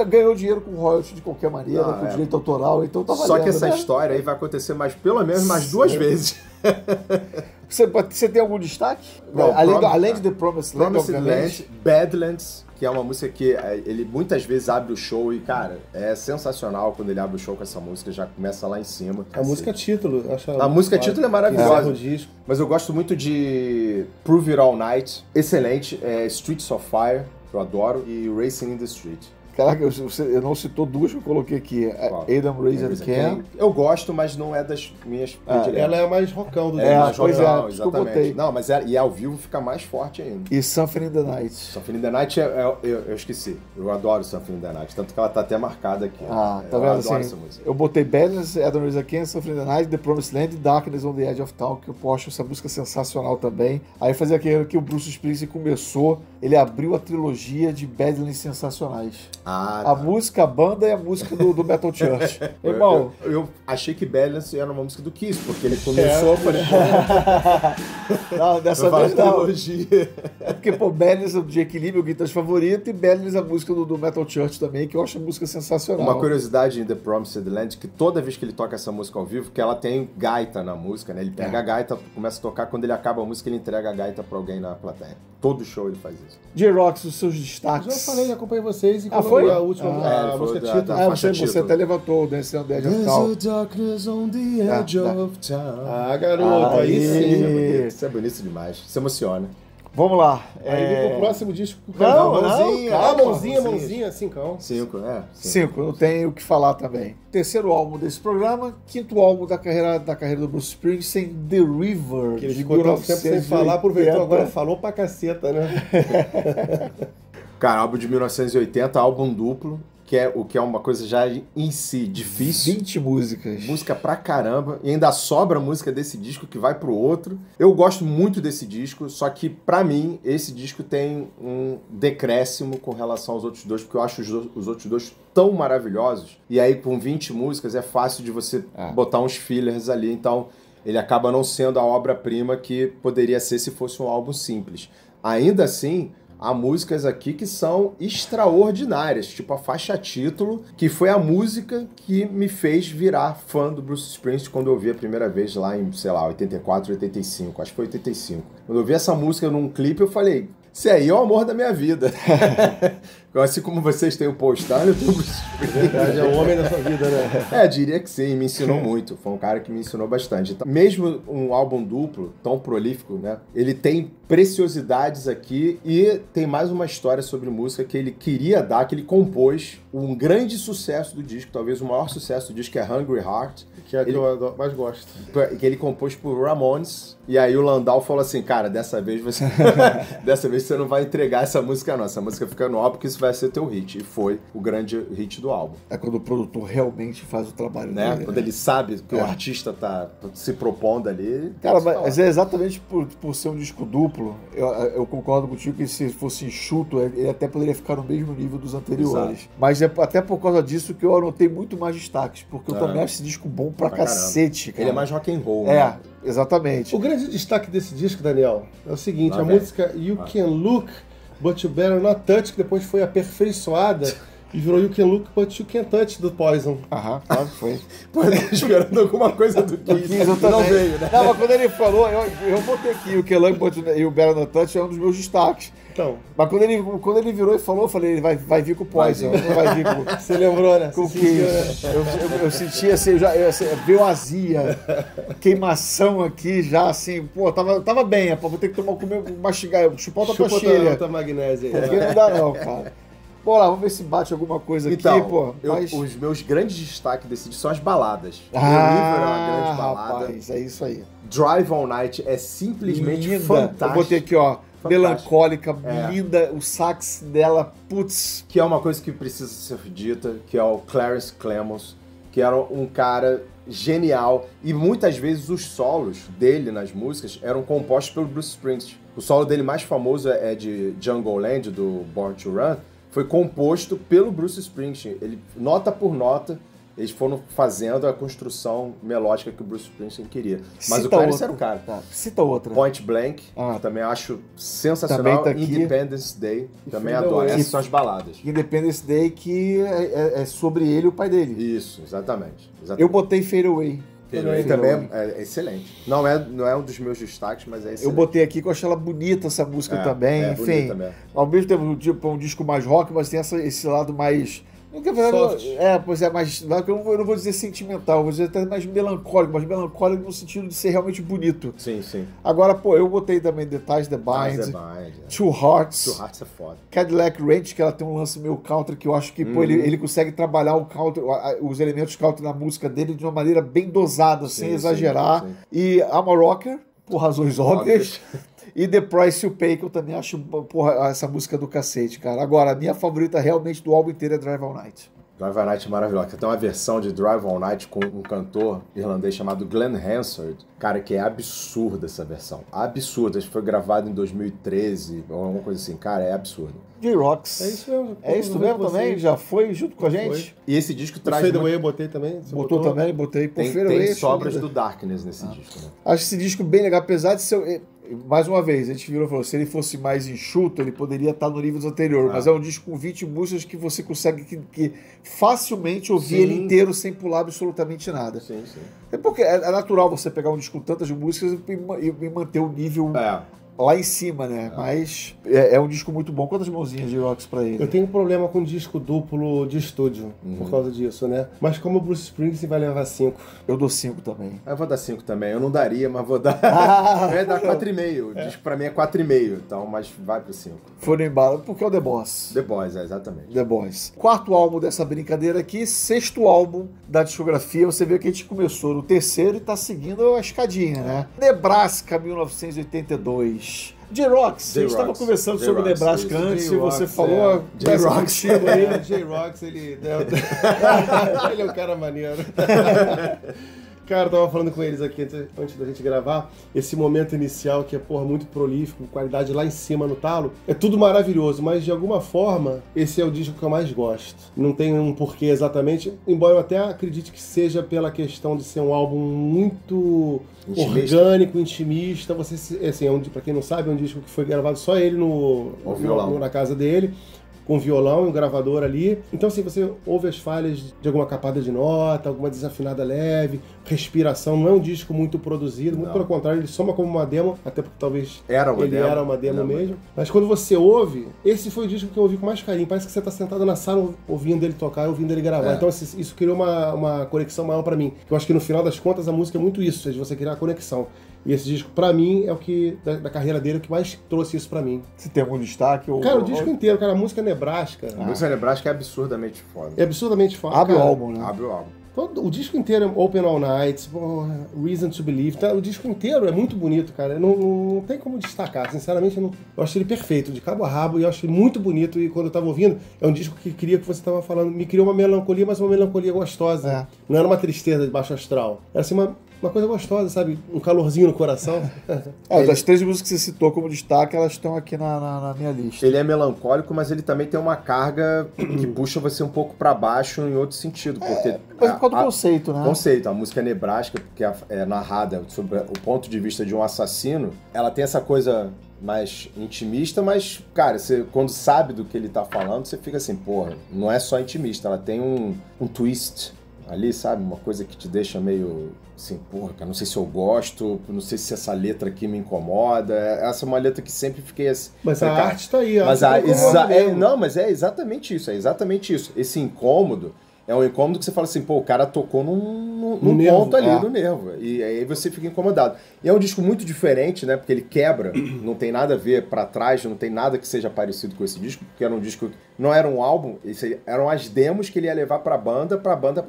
S2: Ganhou dinheiro com royalties de qualquer maneira, com direito autoral, então tá valendo.
S4: Só que essa história aí vai acontecer pelo menos mais 2 vezes.
S2: Você tem algum destaque? Além de The Promised Land,
S4: Badlands, que é uma música que ele muitas vezes abre o show e, cara, é sensacional quando ele abre o show com essa música, já começa lá em cima.
S3: A música título, acho.
S4: A música título é maravilhosa. Mas eu gosto muito de Prove It All Night, excelente, Streets of Fire, que eu adoro, e Racing in the Street.
S2: Caraca, eu não citou 2 que eu coloquei aqui. Adam Raised Can.
S4: Eu gosto, mas não é das minhas prediletas.
S3: Ela é mais rockão do
S4: exatamente. Não, mas e ao vivo fica mais forte ainda.
S2: E Something in the Night.
S4: Something in the Night, eu esqueci. Eu adoro Something in the Night, tanto que ela tá até marcada aqui.
S2: Tá vendo? Eu adoro essa música. Eu botei Badlands, Adam Raised Can, Something in the Night, The Promised Land e Darkness on the Edge of Town, que eu acho essa música sensacional também. Aí fazer aquilo que o Bruce Springsteen começou, ele abriu a trilogia de Badlands sensacionais. A música, a banda e a música do Metal Church. Irmão,
S4: eu achei que Balance era uma música do Kiss, porque ele começou
S2: não, dessa vez não. É porque, Balance é o Jake Lee, meu guitarrista favorito, e Balance é a música do Metal Church também, que eu acho a música sensacional.
S4: Uma curiosidade em The Promised Land, que toda vez que ele toca essa música ao vivo, que ela tem gaita na música, né? Ele pega a gaita, começa a tocar, quando ele acaba a música, ele entrega a gaita pra alguém na plateia. Todo show ele faz isso.
S2: J-Rocks, os seus destaques.
S3: Já falei, acompanhei vocês. E
S2: foi?
S3: A última a música título.
S2: Você até levantou o Dance on the Edge of Town.
S4: Darkness on the edge of town.
S3: Garoto, aí sim.
S4: Isso é bonito demais. Se emociona.
S2: Vamos lá.
S3: Aí vem pro próximo disco. Mãozinha, 5.
S2: 5, não tenho o que falar também. Terceiro álbum desse programa, 5º álbum da carreira do Bruce Springsteen, The River.
S3: Que ele ficou tanto tempo sem falar, aproveitou agora, falou pra caceta, né?
S4: Cara, álbum de 1980, álbum duplo, o que é uma coisa já em si difícil.
S2: 20 músicas.
S4: Música pra caramba. E ainda sobra música desse disco que vai pro outro. Eu gosto muito desse disco, só que pra mim esse disco tem um decréscimo com relação aos outros dois, porque eu acho os outros dois tão maravilhosos. E aí com 20 músicas é fácil de você botar uns fillers ali, então ele acaba não sendo a obra-prima que poderia ser se fosse um álbum simples. Ainda assim, há músicas aqui que são extraordinárias, tipo a faixa título, que foi a música que me fez virar fã do Bruce Springsteen quando eu vi a primeira vez lá em, sei lá, 84, 85, acho que foi 85. Quando eu vi essa música num clipe, eu falei, esse aí é o amor da minha vida. Assim como vocês têm o Paul Stanley, eu tenho o Bruce Springsteen.
S3: É o homem da sua vida, né?
S4: Diria que sim, me ensinou muito. Foi um cara que me ensinou bastante. Então, mesmo um álbum duplo, tão prolífico, né? Ele tem preciosidades aqui e tem mais uma história sobre música que ele queria dar, que ele compôs. Um grande sucesso do disco, talvez o maior sucesso do disco, é Hungry Heart.
S3: Que é a que eu mais gosto.
S4: Que ele compôs por Ramones. E aí o Landau falou assim, cara, dessa vez você não vai entregar essa música não. Essa música fica no álbum porque isso vai ser teu hit. E foi o grande hit do álbum.
S2: É quando o produtor realmente faz o trabalho
S4: né?
S2: dele.
S4: Quando ele sabe que o artista tá se propondo ali.
S2: Cara, mas é exatamente por ser um disco duplo, eu concordo contigo que se fosse enxuto, ele até poderia ficar no mesmo nível dos anteriores. Exato. Mas é até por causa disso que eu anotei muito mais destaques, porque eu também acho esse disco bom pra cacete, cara.
S4: Ele é mais rock and roll,
S2: né? Exatamente.
S3: O grande destaque desse disco, Daniel, é o seguinte, a música You Can Look, But You Better Not Touch, que depois foi aperfeiçoada e virou You Can Look, But You Can't Touch, do Poison.
S2: Aham, claro que foi.
S4: Pô, eu tava esperando alguma coisa do Kiss, não veio, né?
S2: Não, mas quando ele falou, eu botei aqui, You Can Look, But You Better Not Touch é um dos meus destaques.
S3: Então.
S2: Mas quando ele virou e falou, eu falei, ele vai vir com o Poison. Vai vir com...
S3: Você lembrou, né?
S2: Com o Kiss. Eu senti assim, veio azia, queimação aqui já, assim, pô, tava bem, vou ter que mastigar, chupar outra pastilha.
S3: Outra magnésia aí.
S2: Porque não dá não, cara. Bom lá, vamos ver se bate alguma coisa
S4: então,
S2: aqui, pô.
S4: Os meus grandes destaques desse disco são as baladas. Meu livro é uma grande balada.
S2: Rapaz, é isso aí.
S4: Drive All Night é simplesmente
S2: linda.
S4: fantástico.
S2: Eu botei aqui, ó,
S4: fantástico.
S2: Melancólica, linda, o sax dela, putz.
S4: Que é uma coisa que precisa ser dita, que é o Clarence Clemons, que era um cara genial. E muitas vezes os solos dele nas músicas eram compostos pelo Bruce Springsteen. O solo dele mais famoso é de Jungle Land, do Born to Run. Foi composto pelo Bruce Springsteen. Ele, nota por nota, eles foram fazendo a construção melódica que o Bruce Springsteen queria. Mas
S2: Cita
S4: o Clarence era o cara.
S2: Tá. Cita outra.
S4: Point Blank, também acho sensacional.
S2: Também tá
S4: Independence Day, também adoro. Essas são as baladas.
S2: Independence Day, que é sobre ele e o pai dele.
S4: Isso, exatamente.
S2: Eu botei Fade Away.
S4: Também é excelente. Não é um dos meus destaques, mas é excelente.
S2: Eu botei aqui que eu achei ela bonita, essa música também. Enfim, ao mesmo tempo, tipo, um disco mais rock, mas tem esse lado mais... Pois é, mais. Eu não vou dizer sentimental, vou dizer até mais melancólico, mas melancólico no sentido de ser realmente bonito.
S4: Sim, sim.
S2: Agora, pô, eu botei também The Ties That Bind, Two Hearts.
S4: Two Hearts é foda.
S2: Cadillac Ranch, que ela tem um lance meio country, que eu acho que, pô, ele consegue trabalhar o country, os elementos country na música dele de uma maneira bem dosada, sem exagerar. Sim. E I'm a Rocker, por razões óbvias. E The Price You Pay, que eu também acho, porra, essa música do cacete, cara. Agora, a minha favorita realmente do álbum inteiro é Drive All Night.
S4: Drive All Night é maravilhosa. Tem uma versão de Drive All Night com um cantor irlandês chamado Glenn Hansard. Cara, que é absurda essa versão. Absurda. Acho que foi gravado em 2013, ou alguma coisa assim. Cara, é absurdo.
S2: J-Rocks.
S3: É isso mesmo.
S2: É isso mesmo também? Já foi junto com a gente?
S4: Foi. E esse disco traz...
S3: Fade Away eu botei também.
S2: Botou também? Botei.
S4: Tem sobras do Darkness nesse disco, né?
S2: Acho esse disco bem legal, apesar de ser... Mais uma vez, a gente virou e falou, se ele fosse mais enxuto, ele poderia estar no nível anterior, mas é um disco com 20 músicas que você consegue que facilmente ouvir ele inteiro sem pular absolutamente nada.
S4: Sim, sim.
S2: É porque é natural você pegar um disco com tantas músicas e manter o nível lá em cima, né? Mas é um disco muito bom. Quantas mãozinhas de rocks pra ele?
S3: Eu tenho um problema com disco duplo de estúdio, por causa disso, né? Mas como o Bruce Springsteen vai levar 5.
S2: Eu dou 5 também.
S4: Eu vou dar 5 também. Eu não daria, mas vou dar... Eu ia dar 4,5. O disco pra mim é 4,5, então, mas vai pro 5.
S2: Foram embora, porque é o The Boss.
S4: The Boys, exatamente.
S2: The Boys. 4º álbum dessa brincadeira aqui, 6º álbum da discografia. Você vê que a gente começou no 3º e tá seguindo a escadinha, né? Nebraska, 1982. J-Rocks, a gente estava
S4: J-Rocks.
S2: conversando sobre o
S4: J-Rocks,
S2: Nebraska
S3: isso,
S2: antes e
S3: J-Rocks,
S2: você falou...
S4: J-Rocks.
S3: O J-Rocks, ele é um cara maneiro. Cara, eu tava falando com eles aqui antes da gente gravar, esse momento inicial que é, porra, muito prolífico, qualidade lá em cima no talo, é tudo maravilhoso, mas de alguma forma, esse é o disco que eu mais gosto. Não tem um porquê exatamente, embora eu até acredite que seja pela questão de ser um álbum muito orgânico, intimista. Você, assim, pra quem não sabe, é um disco que foi gravado só ele na casa dele, com violão e um gravador ali. Então, assim, você ouve as falhas de alguma capada de nota, alguma desafinada leve, respiração. Não é um disco muito produzido, muito pelo contrário, ele soma como uma demo, até porque talvez era uma demo mesmo. Mas quando você ouve, esse foi o disco que eu ouvi com mais carinho. Parece que você tá sentado na sala ouvindo ele tocar, ouvindo ele gravar. Então, assim, isso criou uma conexão maior pra mim. Eu acho que no final das contas a música é muito isso, é de você criar a conexão. E esse disco, pra mim, é o que, da carreira dele, o que mais trouxe isso pra mim.
S2: Se tem algum destaque?
S3: Cara, o disco inteiro, cara, a música Nebraska.
S4: A música Nebraska é absurdamente foda.
S3: É absurdamente foda.
S2: Abre
S3: cara.
S2: o álbum, né?
S4: Abre o álbum.
S3: O disco inteiro é Open All Night, Reason to Believe, tá? O disco inteiro é muito bonito, cara. Não tem como destacar, sinceramente, eu acho ele perfeito, de cabo a rabo, e eu acho ele muito bonito. E quando eu tava ouvindo, é um disco que queria que você tava falando, me criou uma melancolia, mas uma melancolia gostosa. Não era uma tristeza de baixo astral. Era assim uma coisa gostosa, sabe? Um calorzinho no coração.
S2: Das 3 músicas que você citou como destaque, elas estão aqui na minha lista.
S4: Ele é melancólico, mas ele também tem uma carga que puxa você um pouco pra baixo em outro sentido. Porque
S2: Mas por causa do conceito, né?
S4: Conceito. A música Nebraska, que é narrada sob o ponto de vista de um assassino, ela tem essa coisa mais intimista, mas, cara, você quando sabe do que ele tá falando, você fica assim, porra, não é só intimista, ela tem um twist ali, sabe? Uma coisa que te deixa meio assim, porra, cara, não sei se eu gosto, não sei se essa letra aqui me incomoda. Essa é uma letra que sempre fiquei assim.
S3: Mas a arte tá aí,
S4: mas não, mas é exatamente isso, Esse incômodo é um incômodo que você fala assim, pô, o cara tocou num ponto ali, no nervo. E aí você fica incomodado. E é um disco muito diferente, né? Porque ele quebra, não tem nada a ver pra trás, não tem nada que seja parecido com esse disco, porque era um disco, não era um álbum, eram as demos que ele ia levar pra banda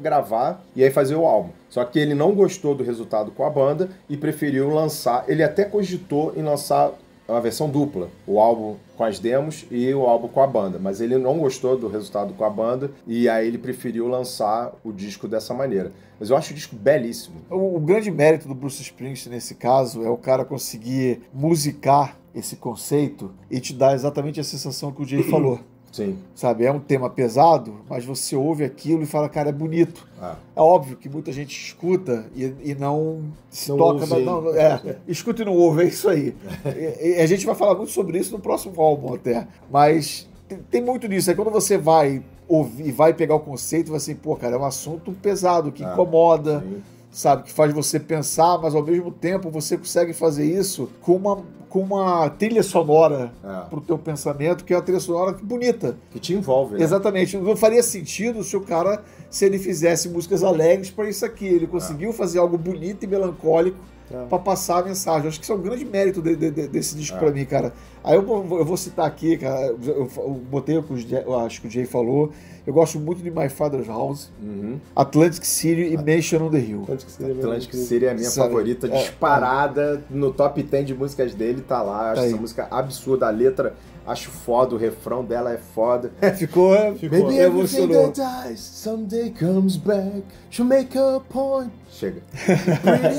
S4: gravar e aí fazer o álbum. Só que ele não gostou do resultado com a banda e preferiu lançar, ele até cogitou em lançar uma versão dupla, o álbum com as demos e o álbum com a banda, mas ele não gostou do resultado com a banda e aí ele preferiu lançar o disco dessa maneira. Mas eu acho o disco belíssimo.
S2: O grande mérito do Bruce Springsteen nesse caso é o cara conseguir musicar esse conceito e te dar exatamente a sensação que o Jay falou.
S4: Sim.
S2: Sabe, é um tema pesado, mas você ouve aquilo e fala, cara, é bonito. É óbvio que muita gente escuta e não se toca. Escuta e não ouve, é isso aí. E a gente vai falar muito sobre isso no próximo álbum até. Mas tem muito disso. Aí quando você vai ouvir, vai pegar o conceito, vai assim, pô, cara, é um assunto pesado, que incomoda. Sim. Sabe, que faz você pensar, mas ao mesmo tempo você consegue fazer isso com uma trilha sonora pro teu pensamento, que é uma trilha sonora bonita.
S4: Que te envolve, né?
S2: Exatamente. Não faria sentido se ele fizesse músicas alegres para isso aqui. Ele conseguiu fazer algo bonito e melancólico para passar a mensagem. Eu acho que isso é um grande mérito desse disco para mim, cara. Aí eu vou citar aqui, cara, eu botei o que acho que o Jay falou. Eu gosto muito de My Father's House, Atlantic City e Mansion on the Hill.
S4: Atlantic City é a minha favorita, disparada no top 10 de músicas dele, tá lá. Acho essa música absurda, a letra acho foda, o refrão dela é foda.
S2: Ficou.
S4: Baby, everything that dies someday comes back to make a point. Chega.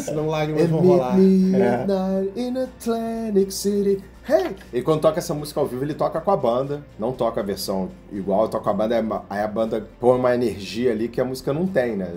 S3: Senão lágrimas vão rolar.
S4: In Atlantic City. Hey! E quando toca essa música ao vivo, ele toca com a banda, não toca a versão igual, toca com a banda, aí a banda põe uma energia ali que a música não tem, né,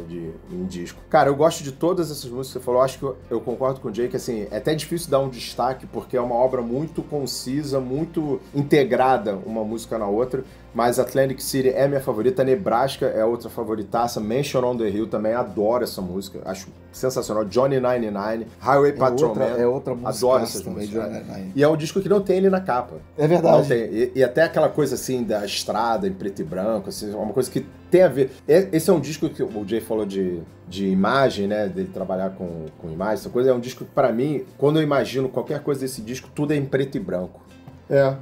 S4: em disco. Cara, eu gosto de todas essas músicas que você falou, acho que eu concordo com o Jay, que assim, é até difícil dar um destaque, porque é uma obra muito concisa, muito integrada uma música na outra, mas Atlantic City é minha favorita, Nebraska é outra favoritaça, Mansion on the Hill também, adoro essa música, acho sensacional, Johnny 99, Highway Patrolman,
S2: é outra música,
S4: adoro essas músicas. E é um disco que não tem ele na capa.
S2: É verdade.
S4: Não tem. E até aquela coisa assim da estrada em preto e branco, assim, uma coisa que tem a ver. Esse é um disco que o Jay falou de imagem, né? Dele trabalhar com imagem, essa coisa. É um disco que, pra mim, quando eu imagino qualquer coisa desse disco, tudo é em preto e branco.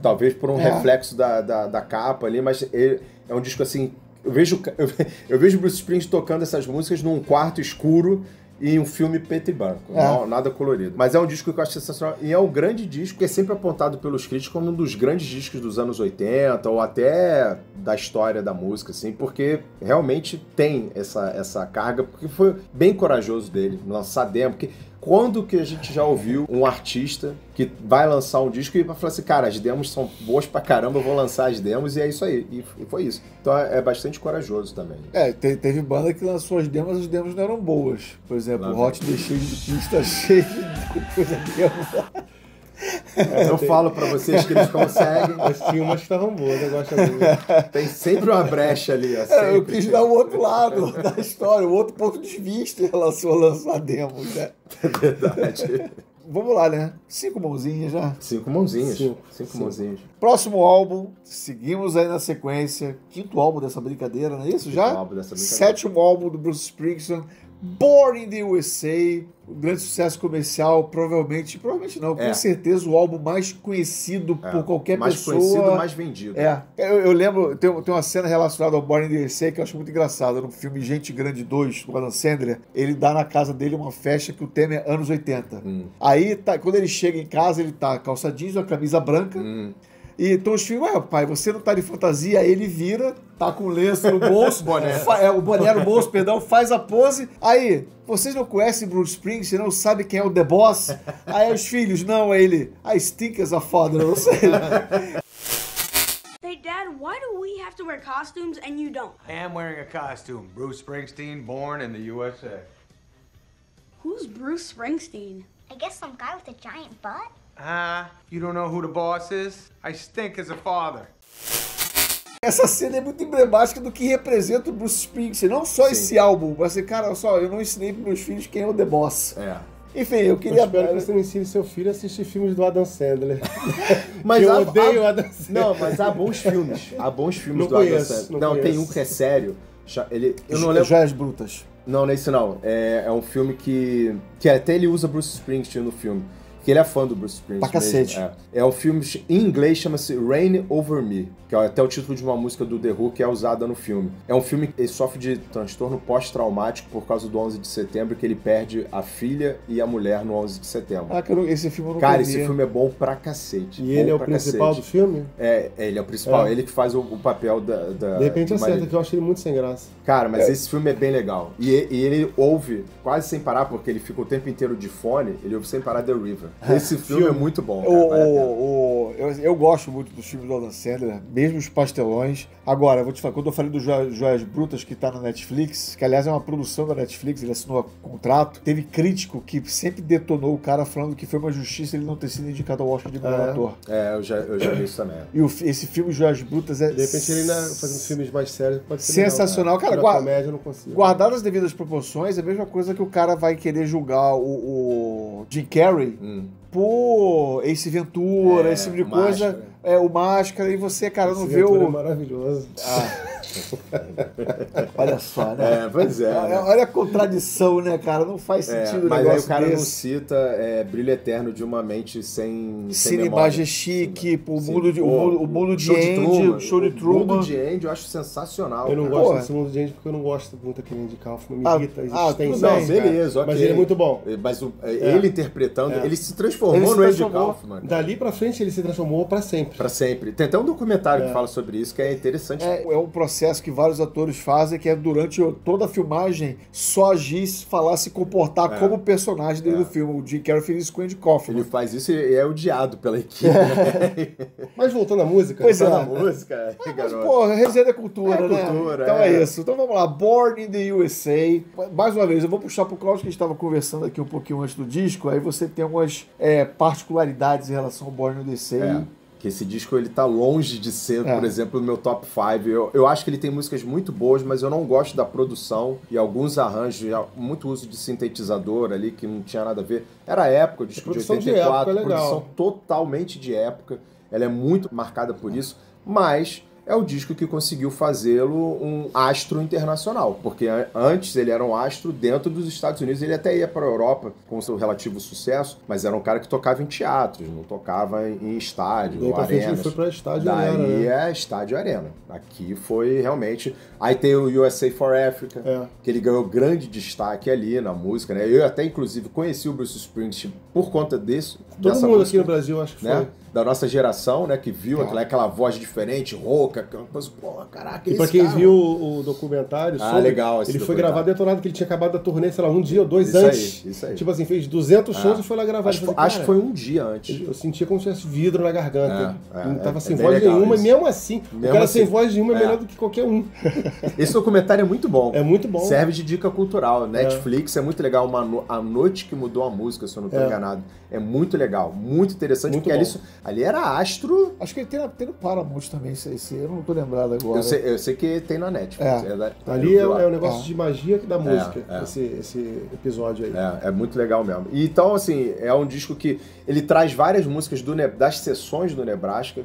S4: Talvez por um reflexo da capa ali, mas é um disco assim. Eu vejo o Bruce Springsteen tocando essas músicas num quarto escuro. e um filme preto e branco. Não, nada colorido. Mas é um disco que eu acho sensacional. E é um grande disco que é sempre apontado pelos críticos como um dos grandes discos dos anos 80 ou até da história da música, assim, porque realmente tem essa carga, porque foi bem corajoso dele lançar demo, porque quando que a gente já ouviu um artista que vai lançar um disco e vai falar assim, cara, as demos são boas pra caramba, eu vou lançar as demos e é isso aí. E foi isso. Então é bastante corajoso também.
S2: Teve banda que lançou as demos não eram boas. Por exemplo, o Hot The Shade de Pista cheio de coisa demo.
S4: Eu falo pra vocês que eles conseguem.
S3: Mas tinha umas que estavam boas, eu gosto muito.
S4: Tem sempre uma brecha ali.
S2: Eu quis dar o outro lado da história, o outro ponto de vista em relação a lançar demos, né?
S4: É verdade.
S2: Vamos lá, né? 5 mãozinhas já.
S4: 5 mãozinhas. 5
S3: Cinco.
S4: mãozinhas.
S2: Próximo álbum, seguimos aí na sequência. 5º álbum dessa brincadeira, não é isso já? 7º álbum do Bruce Springsteen, Born in the USA, um grande sucesso comercial, provavelmente não, com certeza o álbum mais conhecido por qualquer
S4: mais
S2: pessoa.
S4: Mais conhecido, mais vendido.
S2: Eu lembro, tem uma cena relacionada ao Born in the USA que eu acho muito engraçada, no filme Gente Grande 2, do Adam Sandler, ele dá na casa dele uma festa que o tema é anos 80. Aí, quando ele chega em casa, ele tá calça jeans, uma camisa branca, e então os filhos, pai, você não tá de fantasia? Aí ele vira, tá com o lenço no bolso, o boné no bolso, perdão, faz a pose. Aí, vocês não conhecem Bruce Springsteen, não sabem quem é o The Boss? Aí os filhos, não, é ele. I stink as a father, eu não sei.
S5: Hey, Dad, why do we have to wear costumes and you don't?
S6: I am wearing a costume. Bruce Springsteen, born in the USA.
S5: Who's Bruce Springsteen?
S7: I guess some guy with a giant butt?
S6: You don't know who the boss is? I stink as a father.
S2: Essa cena é muito emblemática do que representa o Bruce Springsteen. Não só esse álbum, mas assim, cara, eu não ensinei para meus filhos quem é o The Boss. Enfim, eu queria...
S3: Eu espero que você não ensine seu filho a assistir filmes do Adam Sandler.
S4: Mas
S3: eu odeio o Adam Sandler.
S4: Não, mas há bons filmes. Há bons filmes do Adam Sandler. Não, tem um que é sério. Eu não lembro.
S2: Joias Brutas.
S4: Não é isso não. É um filme que até ele usa Bruce Springsteen no filme. Que ele é fã do Bruce Springsteen.
S2: Pra cacete.
S4: É um filme, em inglês chama-se Rain Over Me, que é até o título de uma música do The Who que é usada no filme. É um filme que ele sofre de transtorno pós-traumático por causa do 11 de setembro, que ele perde a filha e a mulher no 11 de setembro.
S2: Esse filme eu não
S4: Cara, esse filme é bom pra cacete.
S3: E ele é o principal do filme?
S4: Ele é o principal. Ele que faz o papel da
S3: de repente acerta, que eu acho ele muito sem graça.
S4: Cara, mas esse filme é bem legal. E ele ouve quase sem parar, porque ele fica o tempo inteiro de fone, ele ouve sem parar The River. Esse filme é muito bom. Cara,
S2: eu gosto muito dos filmes do Adam Sandler, mesmo os pastelões. Agora, eu vou te falar, quando eu falei do Joias Brutas, que tá na Netflix, que aliás é uma produção da Netflix, ele assinou contrato, teve crítico que sempre detonou o cara falando que foi uma justiça ele não ter sido indicado ao Oscar de melhor ator.
S4: Eu já vi isso também.
S2: E esse filme Joias Brutas é...
S3: De repente ele fazendo filmes mais sérios pode ser
S2: sensacional.
S3: Legal, cara, comédia eu não consigo.
S2: Guardado as devidas proporções, é a mesma coisa que o cara vai querer julgar o Jim Carrey por Ace Ventura, esse tipo de coisa. O Máscara, e você, cara, não vê o...
S3: é maravilhoso.
S2: Olha só, né?
S4: Pois é.
S2: Olha a contradição, né, cara? Não faz sentido o
S4: mas
S2: negócio
S4: aí o cara
S2: desse.
S4: não cita Brilho Eterno de uma Mente sem
S2: Cinemagem chique, o mundo de
S4: Andy,
S2: Show de Truman.
S4: O mundo de Andy eu acho sensacional.
S3: Eu não
S4: cara.
S3: gosto desse mundo de Andy porque eu não gosto muito daquele indicar. O filme me irrita a existência.
S4: Não, beleza, ok.
S3: Mas ele é muito bom.
S4: Mas ele interpretando, ele se transformou no Andy Kaufman.
S3: Dali pra frente ele se transformou pra sempre.
S4: Pra sempre. Tem até um documentário que fala sobre isso, que é interessante.
S2: É um processo que vários atores fazem, que é durante toda a filmagem só agir, falar, se comportar como o personagem dele do filme. O Jim Carrey fez isso com o Andy Kaufman.
S4: Ele faz isso e é odiado pela equipe. Né?
S3: Mas voltando à música...
S2: Pois é.
S4: Música,
S2: mas, porra, resenha da cultura, né? Então é isso. Então vamos lá. Born in the USA. Mais uma vez, eu vou puxar pro Cláudio, que a gente estava conversando aqui um pouquinho antes do disco, aí você tem algumas particularidades em relação ao Born in the USA.
S4: Que esse disco ele tá longe de ser, por exemplo, o meu top 5. Eu acho que ele tem músicas muito boas, mas eu não gosto da produção e alguns arranjos, muito uso de sintetizador ali, que não tinha nada a ver. Era a época, o disco de 84,
S3: de época,
S4: produção totalmente de época. Ela é muito marcada por isso, mas é o disco que conseguiu fazê-lo um astro internacional, porque antes ele era um astro dentro dos Estados Unidos, ele até ia para a Europa com seu relativo sucesso, mas era um cara que tocava em teatros, não tocava em estádio,
S3: Daí pra frente ele
S4: arenas.
S3: foi pra estádio
S4: Daí
S3: arena, né?
S4: é estádio arena. Aqui foi realmente... Aí tem o USA for Africa, que ele ganhou grande destaque ali na música, né? Eu até, inclusive, conheci o Bruce Springsteen por conta dessa
S3: Todo mundo
S4: música,
S3: aqui no Brasil, acho que
S4: né?
S3: foi.
S4: Da nossa geração, né? Que viu aquela voz diferente, rouca, aquela coisa, pô, caraca,
S3: E pra quem viu o documentário sobre,
S4: legal esse
S3: ele foi
S4: documentário.
S3: gravado detonado, que ele tinha acabado da turnê, sei lá, um dia ou dois
S4: Isso
S3: antes.
S4: aí, isso aí.
S3: Tipo assim, fez 200 shows e foi lá gravar.
S4: Acho que foi um dia antes.
S3: Eu sentia como se tivesse vidro na garganta. Não tava sem
S4: bem
S3: voz
S4: legal
S3: nenhuma,
S4: isso.
S3: e mesmo assim, o cara
S4: assim,
S3: sem voz nenhuma é melhor do que qualquer um.
S4: Esse documentário é muito bom.
S3: É muito bom.
S4: Serve de dica cultural. Netflix é muito legal. A Noite que Mudou a Música, se eu não estou enganado. É muito legal, muito interessante,
S3: Muito
S4: porque
S3: bom.
S4: ali era astro.
S2: Acho que ele tem no Paramount também, eu não tô lembrado agora.
S4: Eu sei que tem na Netflix.
S3: Ali é
S4: eu-
S3: um negócio de magia da música, esse episódio aí.
S4: É muito legal mesmo. E, então, assim, é um disco que ele traz várias músicas das sessões do Nebraska,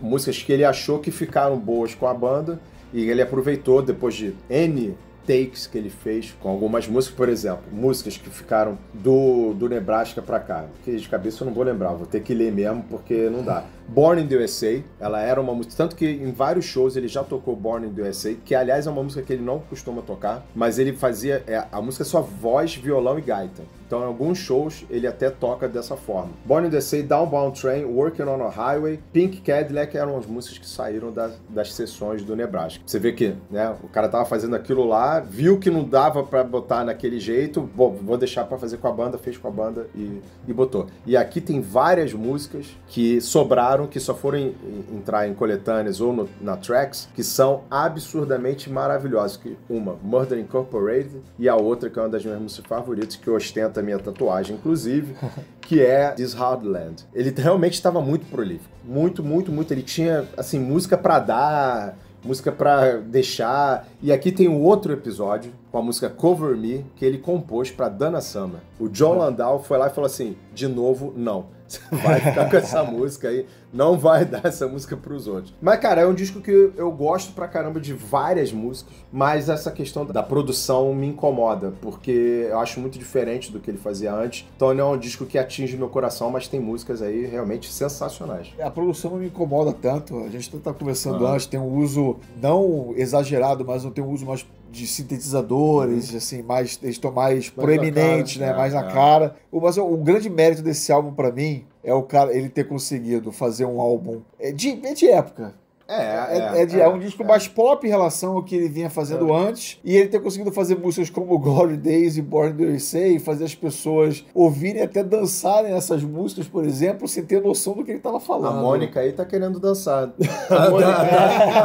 S4: músicas que ele achou que ficaram boas com a banda, e ele aproveitou depois de N takes que ele fez com algumas músicas, por exemplo, músicas que ficaram do Nebraska pra cá, que de cabeça eu não vou lembrar, vou ter que ler mesmo porque não dá. Born in the USA, ela era uma música, tanto que em vários shows ele já tocou Born in the USA, que aliás é uma música que ele não costuma tocar, mas ele fazia, a música é só voz, violão e gaita. Então, em alguns shows, ele até toca dessa forma. Born in the USA, Downbound Train, Working on a Highway, Pink Cadillac eram as músicas que saíram das sessões do Nebraska. Você vê que, né, o cara tava fazendo aquilo lá, viu que não dava pra botar naquele jeito, vou deixar pra fazer com a banda, fez com a banda e botou. E aqui tem várias músicas que sobraram, que só foram entrar em coletâneas ou na Tracks, que são absurdamente maravilhosas. Uma, Murder Incorporated, e a outra, que é uma das minhas músicas favoritas, que ostenta a minha tatuagem, inclusive, que é This Hard Land. Ele realmente estava muito prolífico. Muito, muito, muito. Ele tinha, assim, música pra dar, música pra deixar. E aqui tem um outro episódio, com a música Cover Me, que ele compôs pra Dana Summer. O John Landau foi lá e falou assim, de novo, não. Você vai ficar com essa música aí, não vai dar essa música pros outros. Mas, cara, é um disco que eu gosto pra caramba de várias músicas, mas essa questão da produção me incomoda, porque eu acho muito diferente do que ele fazia antes. Então não é um disco que atinge meu coração, mas tem músicas aí realmente sensacionais.
S2: A produção não me incomoda tanto. A gente tá conversando antes, tem um uso não exagerado, mas não tem um uso mais de sintetizadores, assim, eles estão mais proeminentes, né? Mais na cara. Mas o grande mérito desse álbum pra mim é o cara, ele ter conseguido fazer um álbum de época. É um disco mais pop em relação ao que ele vinha fazendo antes, e ele ter conseguido fazer músicas como Glory Days e Born in the USA e fazer as pessoas ouvirem e até dançarem essas músicas, por exemplo, sem ter noção do que ele estava falando.
S4: A Mônica aí tá querendo dançar. A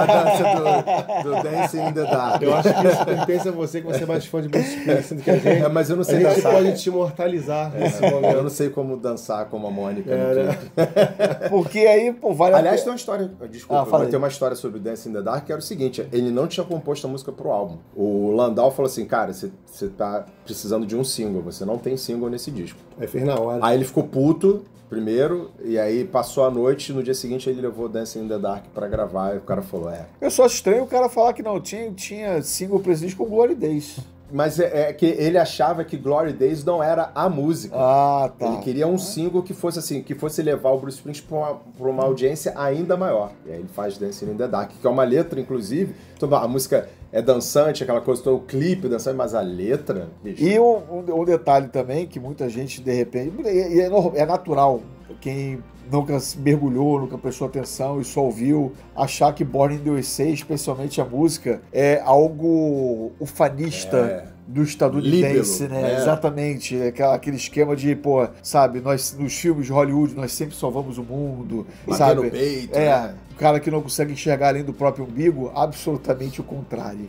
S4: dança do Dancing in the Dark.
S3: Eu acho que isso pertence a você, que você é mais fã de Bruce Springsteen do que a gente.
S4: Mas eu não sei
S3: a gente
S4: dançar.
S3: pode te imortalizar nesse momento.
S4: Eu não sei como dançar como a Mônica.
S2: Porque aí, pô, vale
S4: Aliás,
S2: a
S4: tem uma história, desculpa,
S2: fala aí.
S4: tem uma história sobre o Dancing in the Dark que era o seguinte, ele não tinha composto a música pro álbum. O Landau falou assim, cara, você tá precisando de um single, você não tem single nesse disco.
S3: Aí fez na hora.
S4: Aí ele ficou puto primeiro, e aí passou a noite, no dia seguinte ele levou Dancing in the Dark pra gravar, e o cara falou,
S2: Eu só acho estranho o cara falar que não tinha single presente com Glory Days.
S4: Mas é que ele achava que Glory Days não era a música.
S2: Ah, tá.
S4: Ele queria um single que fosse assim, que fosse levar o Bruce Springsteen pra uma audiência ainda maior. E aí ele faz Dancing in the Dark, que é uma letra, inclusive. Então, a música é dançante, aquela coisa, o clipe dançante, mas a letra, bicho.
S2: E um detalhe também, que muita gente, de repente, e é natural, quem nunca mergulhou, nunca prestou atenção e só ouviu, achar que Born in the USA, especialmente a música, é algo ufanista do estadunidense,
S4: Líbero,
S2: né? Exatamente. Aquele esquema de, pô, sabe, nós nos filmes de Hollywood nós sempre salvamos o mundo, sabe?
S4: No peito, né?
S2: O cara que não consegue enxergar além do próprio umbigo, absolutamente o contrário.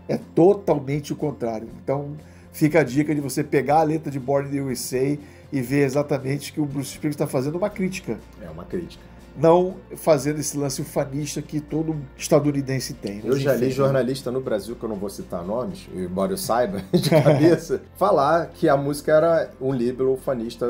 S2: É totalmente o contrário. Então, fica a dica de você pegar a letra de Born in the USA e ver exatamente que o Bruce Springsteen está fazendo uma crítica.
S4: É uma crítica.
S2: não fazendo esse lance ufanista que todo estadunidense tem.
S4: Eu já li jornalista no Brasil, que eu não vou citar nomes, embora eu saiba de cabeça, falar que a música era um libelo ufanista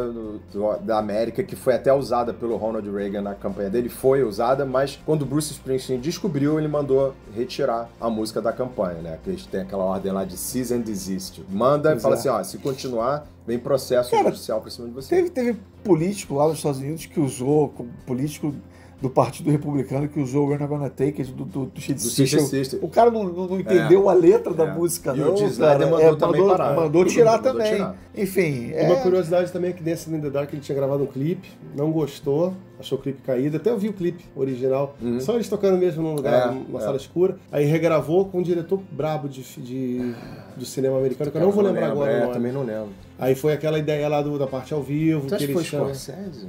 S4: da América, que foi até usada pelo Ronald Reagan na campanha dele, foi usada, mas quando Bruce Springsteen descobriu, ele mandou retirar a música da campanha, né? Que eles têm aquela ordem lá de cease and desist. Manda e fala assim, ó, se continuar, vem processo judicial pra cima de você.
S2: Teve político lá nos Estados Unidos que usou, político do Partido Republicano que usou We're Not Gonna Take It do Sid System. O cara não entendeu a letra da música,
S4: e
S2: não.
S4: O Dee Snider mandou também parar.
S2: Mandou tirar também. Enfim.
S3: Uma curiosidade também é que Dancing in the Dark ele tinha gravado um clipe, não gostou, achou o clipe caído. Até eu vi o clipe original, só eles tocando mesmo num lugar, numa sala escura. Aí regravou com um diretor brabo do cinema americano, que eu não vou lembrar agora o nome.
S4: Também não lembro.
S3: Aí foi aquela ideia lá da parte ao vivo.
S4: Você acha
S3: que
S4: foi
S3: eles chamam...
S4: Scorsese?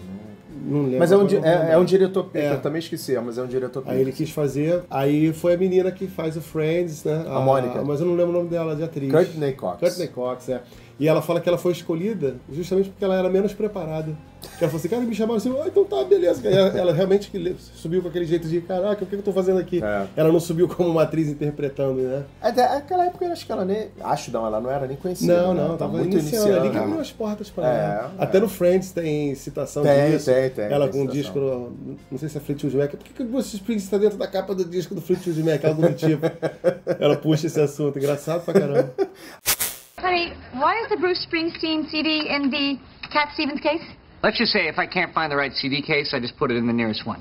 S3: Não lembro.
S4: Mas é um diretor pica, eu também esqueci, mas é um diretor pica.
S3: Aí ele quis fazer, aí foi a menina que faz o Friends, né?
S4: A Mônica.
S3: Mas eu não lembro o nome dela, de atriz.
S4: Courtney Cox.
S3: Courtney Cox, é. E ela fala que ela foi escolhida justamente porque ela era menos preparada. Que ela falou assim, cara, me chamaram assim, então tá, beleza. Ela realmente subiu com aquele jeito de, caraca, o que eu tô fazendo aqui? Ela não subiu como uma atriz interpretando, né?
S4: Até aquela época eu acho que ela nem... ela não era nem conhecida.
S3: Não, tava muito iniciando. Ali que abriu as portas pra ela. Até no Friends tem citação disso. Tem. Ela com um disco, não sei se é Fleetwood Mac. Por que o Bruce Springsteen está dentro da capa do disco do Fleetwood Mac? Algo do tipo. Ela puxa esse assunto. Engraçado pra caramba.
S8: Honey, why is the Bruce Springsteen CD in the Cat Stevens case?
S9: Let's just say if I can't find the right CD case, I just put it in the nearest one.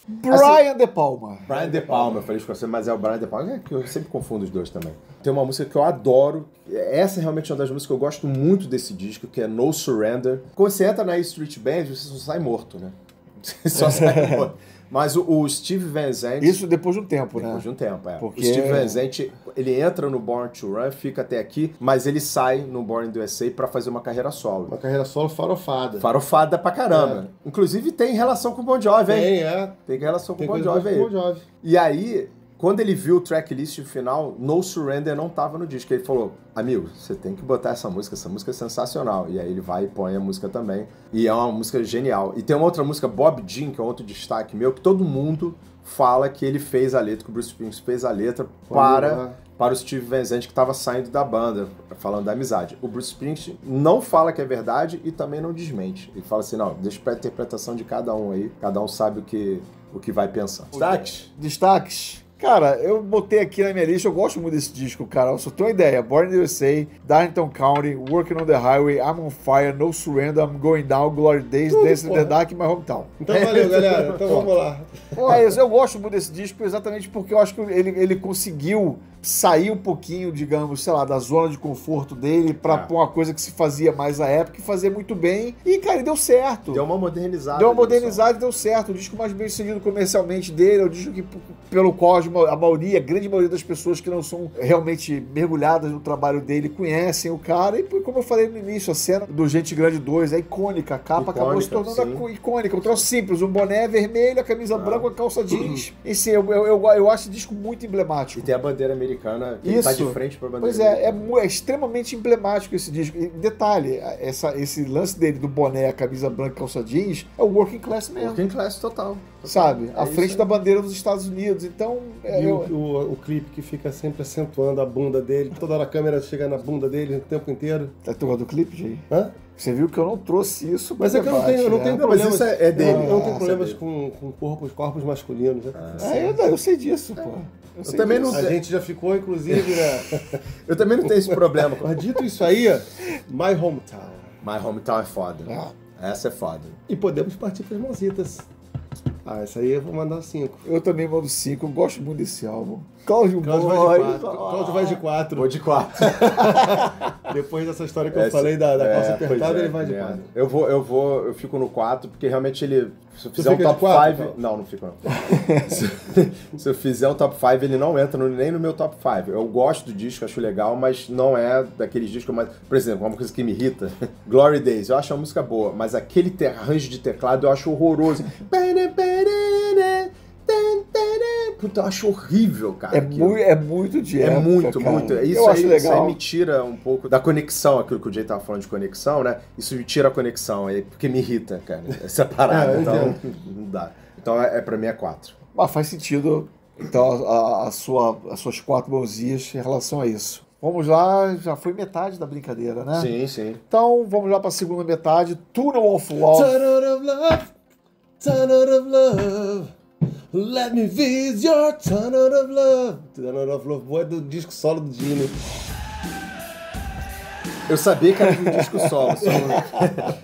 S2: Brian De Palma.
S4: Brian De Palma, eu falei com você, mas é o Brian De Palma, que eu sempre confundo os dois também. Tem uma música que eu adoro, essa é realmente uma das músicas que eu gosto muito desse disco, que é No Surrender. Quando você entra na E Street Band, você só sai morto, né? Você só sai morto. Mas o Steve Van Zandt...
S2: Isso depois de um tempo, né?
S4: Depois de um tempo,
S2: Porque...
S4: O Steve Van Zandt, ele entra no Born to Run, fica até aqui, mas ele sai no Born in the USA pra fazer uma carreira solo.
S3: Uma carreira solo farofada.
S4: Farofada pra caramba. Inclusive tem relação com o Bon Jovi, hein? Tem relação com o Bon Jovi aí. E aí... Quando ele viu o tracklist final, No Surrender não tava no disco. Ele falou, amigo, você tem que botar essa música é sensacional. E aí ele vai e põe a música também. E é uma música genial. E tem uma outra música, Bob Jean, que é outro destaque meu, que todo mundo fala que ele fez a letra, que o Bruce Springsteen fez a letra para o Steve Van Zandt, que estava saindo da banda, falando da amizade. O Bruce Springsteen não fala que é verdade e também não desmente. Ele fala assim, não, deixa pra interpretação de cada um aí. Cada um sabe o que vai pensar.
S2: Destaques. Cara, eu botei aqui na minha lista, eu gosto muito desse disco, cara. Eu só tenho uma ideia. Born in the USA, Darlington County, Working on the Highway, I'm on Fire, No Surrender, I'm Going Down, Glory Days, Dancing in the Dark, My Hometown.
S3: Então valeu, galera. Então vamos lá.
S2: É isso, eu gosto muito desse disco exatamente porque eu acho que ele conseguiu sair um pouquinho, digamos, sei lá, da zona de conforto dele pra pôr uma coisa que se fazia mais na época e fazer muito bem. E, cara, e deu certo.
S4: Deu uma modernizada.
S2: E deu certo. O disco mais bem sucedido comercialmente dele é o disco que, pelo qual a grande maioria das pessoas que não são realmente mergulhadas no trabalho dele conhecem o cara. E, como eu falei no início, a cena do Gente Grande 2 é icônica. A capa acabou se tornando icônica. Um troço simples, um boné vermelho, a camisa branca, a calça jeans. E sim, eu acho esse disco muito emblemático.
S4: E tem a bandeira americana. Que tá de frente pra bandeira.
S2: Pois é extremamente emblemático esse disco. E detalhe, esse lance dele do boné, a camisa branca, calça jeans, é o working class mesmo.
S4: Working class total.
S2: Sabe? À frente da bandeira dos Estados Unidos. Então...
S3: o clipe que fica sempre acentuando a bunda dele. Toda hora a câmera chega na bunda dele o tempo inteiro.
S2: Tá tu do clipe, Jay?
S3: Hã?
S2: Você viu que eu não trouxe isso.
S3: Mas é que eu não tenho problemas.
S4: Mas isso é dele.
S3: Eu não tenho problemas com corpos masculinos.
S2: Eu sei disso, pô.
S4: Eu também não...
S3: A gente já ficou, inclusive, né?
S4: Eu também não tenho esse problema.
S3: Mas dito isso aí, My Hometown.
S4: My Hometown é foda. Essa é foda.
S3: E podemos partir para as mãozitas. Essa aí eu vou mandar 5.
S2: Eu também mando 5. Eu gosto muito desse álbum. Cláudio
S3: vai de 4.
S4: Vou de 4.
S3: Depois dessa história que eu falei da calça apertada, ele vai de 4.
S4: Eu fico no 4, porque realmente ele... Se eu fizer um top 5... Não fico não. Se eu fizer um top 5, ele não entra nem no meu top 5. Eu gosto do disco, acho legal, mas não é daqueles discos mais... Por exemplo, uma coisa que me irrita, Glory Days, eu acho a música boa, mas aquele arranjo de teclado eu acho horroroso. puta, eu acho horrível, cara.
S2: É muito de época,
S4: muito,
S2: cara.
S4: muito.
S2: Eu acho legal.
S4: Isso aí me tira um pouco da conexão, aquilo que o Jay tava falando de conexão, né? Isso me tira a conexão aí, porque me irrita, cara, essa parada. Então, não dá. Então, pra mim é 4.
S2: Mas faz sentido, então, as suas 4 mãozinhas em relação a isso. Vamos lá, já foi metade da brincadeira, né?
S4: Sim, sim.
S2: Então, vamos lá para a segunda metade. Tunnel of Love.
S3: Tunnel of Love, Tunnel of Love, let me visit your Tunnel of Love. Tunnel of Love, boa do disco solo do Gene.
S4: Eu sabia que era um disco solo.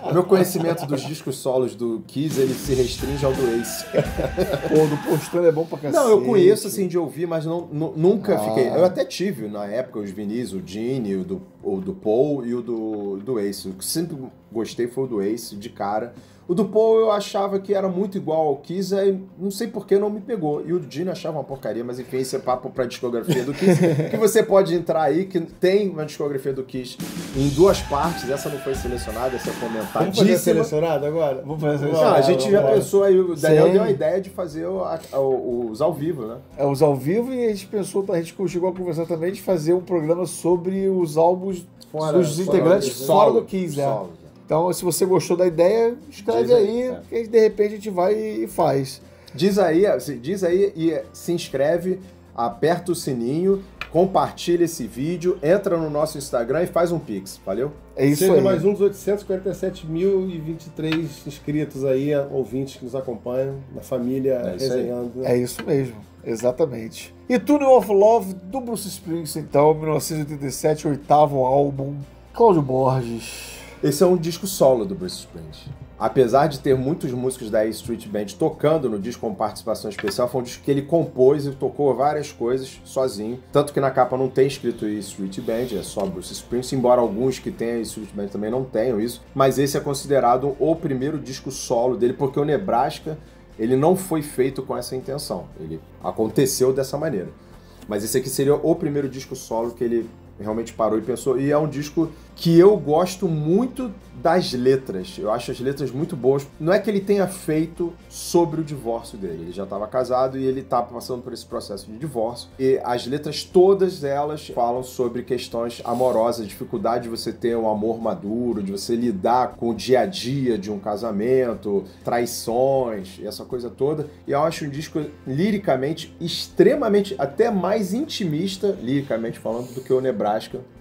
S4: O meu conhecimento dos discos solos do Kiss, ele se restringe ao do Ace.
S2: Pô, do Postano é bom pra cacete.
S4: Não, eu conheço assim de ouvir, mas nunca fiquei. Eu até tive na época os vinis, o Gene, o do Paul e o do Ace. O que sempre gostei foi o do Ace, de cara. O do Paul eu achava que era muito igual ao Kiss, aí não sei por que não me pegou. E o Gene eu achava uma porcaria, mas enfim, esse é papo pra discografia do Kiss. Que você pode entrar aí, que tem uma discografia do Kiss em 2 partes. Essa não foi selecionada, essa é comentadíssima.
S3: Vamos fazer selecionado agora?
S2: Vamos fazer
S4: Não,
S2: selecionado.
S4: a gente já pensou aí, o Daniel deu a ideia de fazer os ao vivo, né?
S2: Os ao vivo, e a gente chegou a conversar também de fazer um programa sobre os álbuns dos integrantes fora do Kiss, Então, se você gostou da ideia, escreve aí, que de repente a gente vai e faz.
S4: Diz aí e se inscreve, aperta o sininho, compartilha esse vídeo, entra no nosso Instagram e faz um Pix, valeu?
S2: É isso
S3: Seja
S2: aí.
S3: mais um dos 847.023 inscritos aí, ouvintes que nos acompanham, na família resenhando.
S2: É isso mesmo, exatamente. E Tunnel of Love, do Bruce Springsteen, então, 1987, 8º álbum, Cláudio Borges.
S4: Esse é um disco solo do Bruce Springsteen. Apesar de ter muitos músicos da A Street Band tocando no disco com participação especial, foi um disco que ele compôs e tocou várias coisas sozinho. Tanto que na capa não tem escrito A Street Band, é só Bruce Springsteen, embora alguns que tenham A Street Band também não tenham isso. Mas esse é considerado o primeiro disco solo dele, porque o Nebraska ele não foi feito com essa intenção. Ele aconteceu dessa maneira. Mas esse aqui seria o primeiro disco solo que ele realmente parou e pensou. E é um disco que eu gosto muito das letras. Eu acho as letras muito boas. Não é que ele tenha feito sobre o divórcio dele. Ele já estava casado e ele estava passando por esse processo de divórcio. E as letras, todas elas, falam sobre questões amorosas, dificuldade de você ter um amor maduro, de você lidar com o dia a dia de um casamento, traições, essa coisa toda. E eu acho um disco liricamente extremamente, até mais intimista, liricamente falando, do que o Nebraska,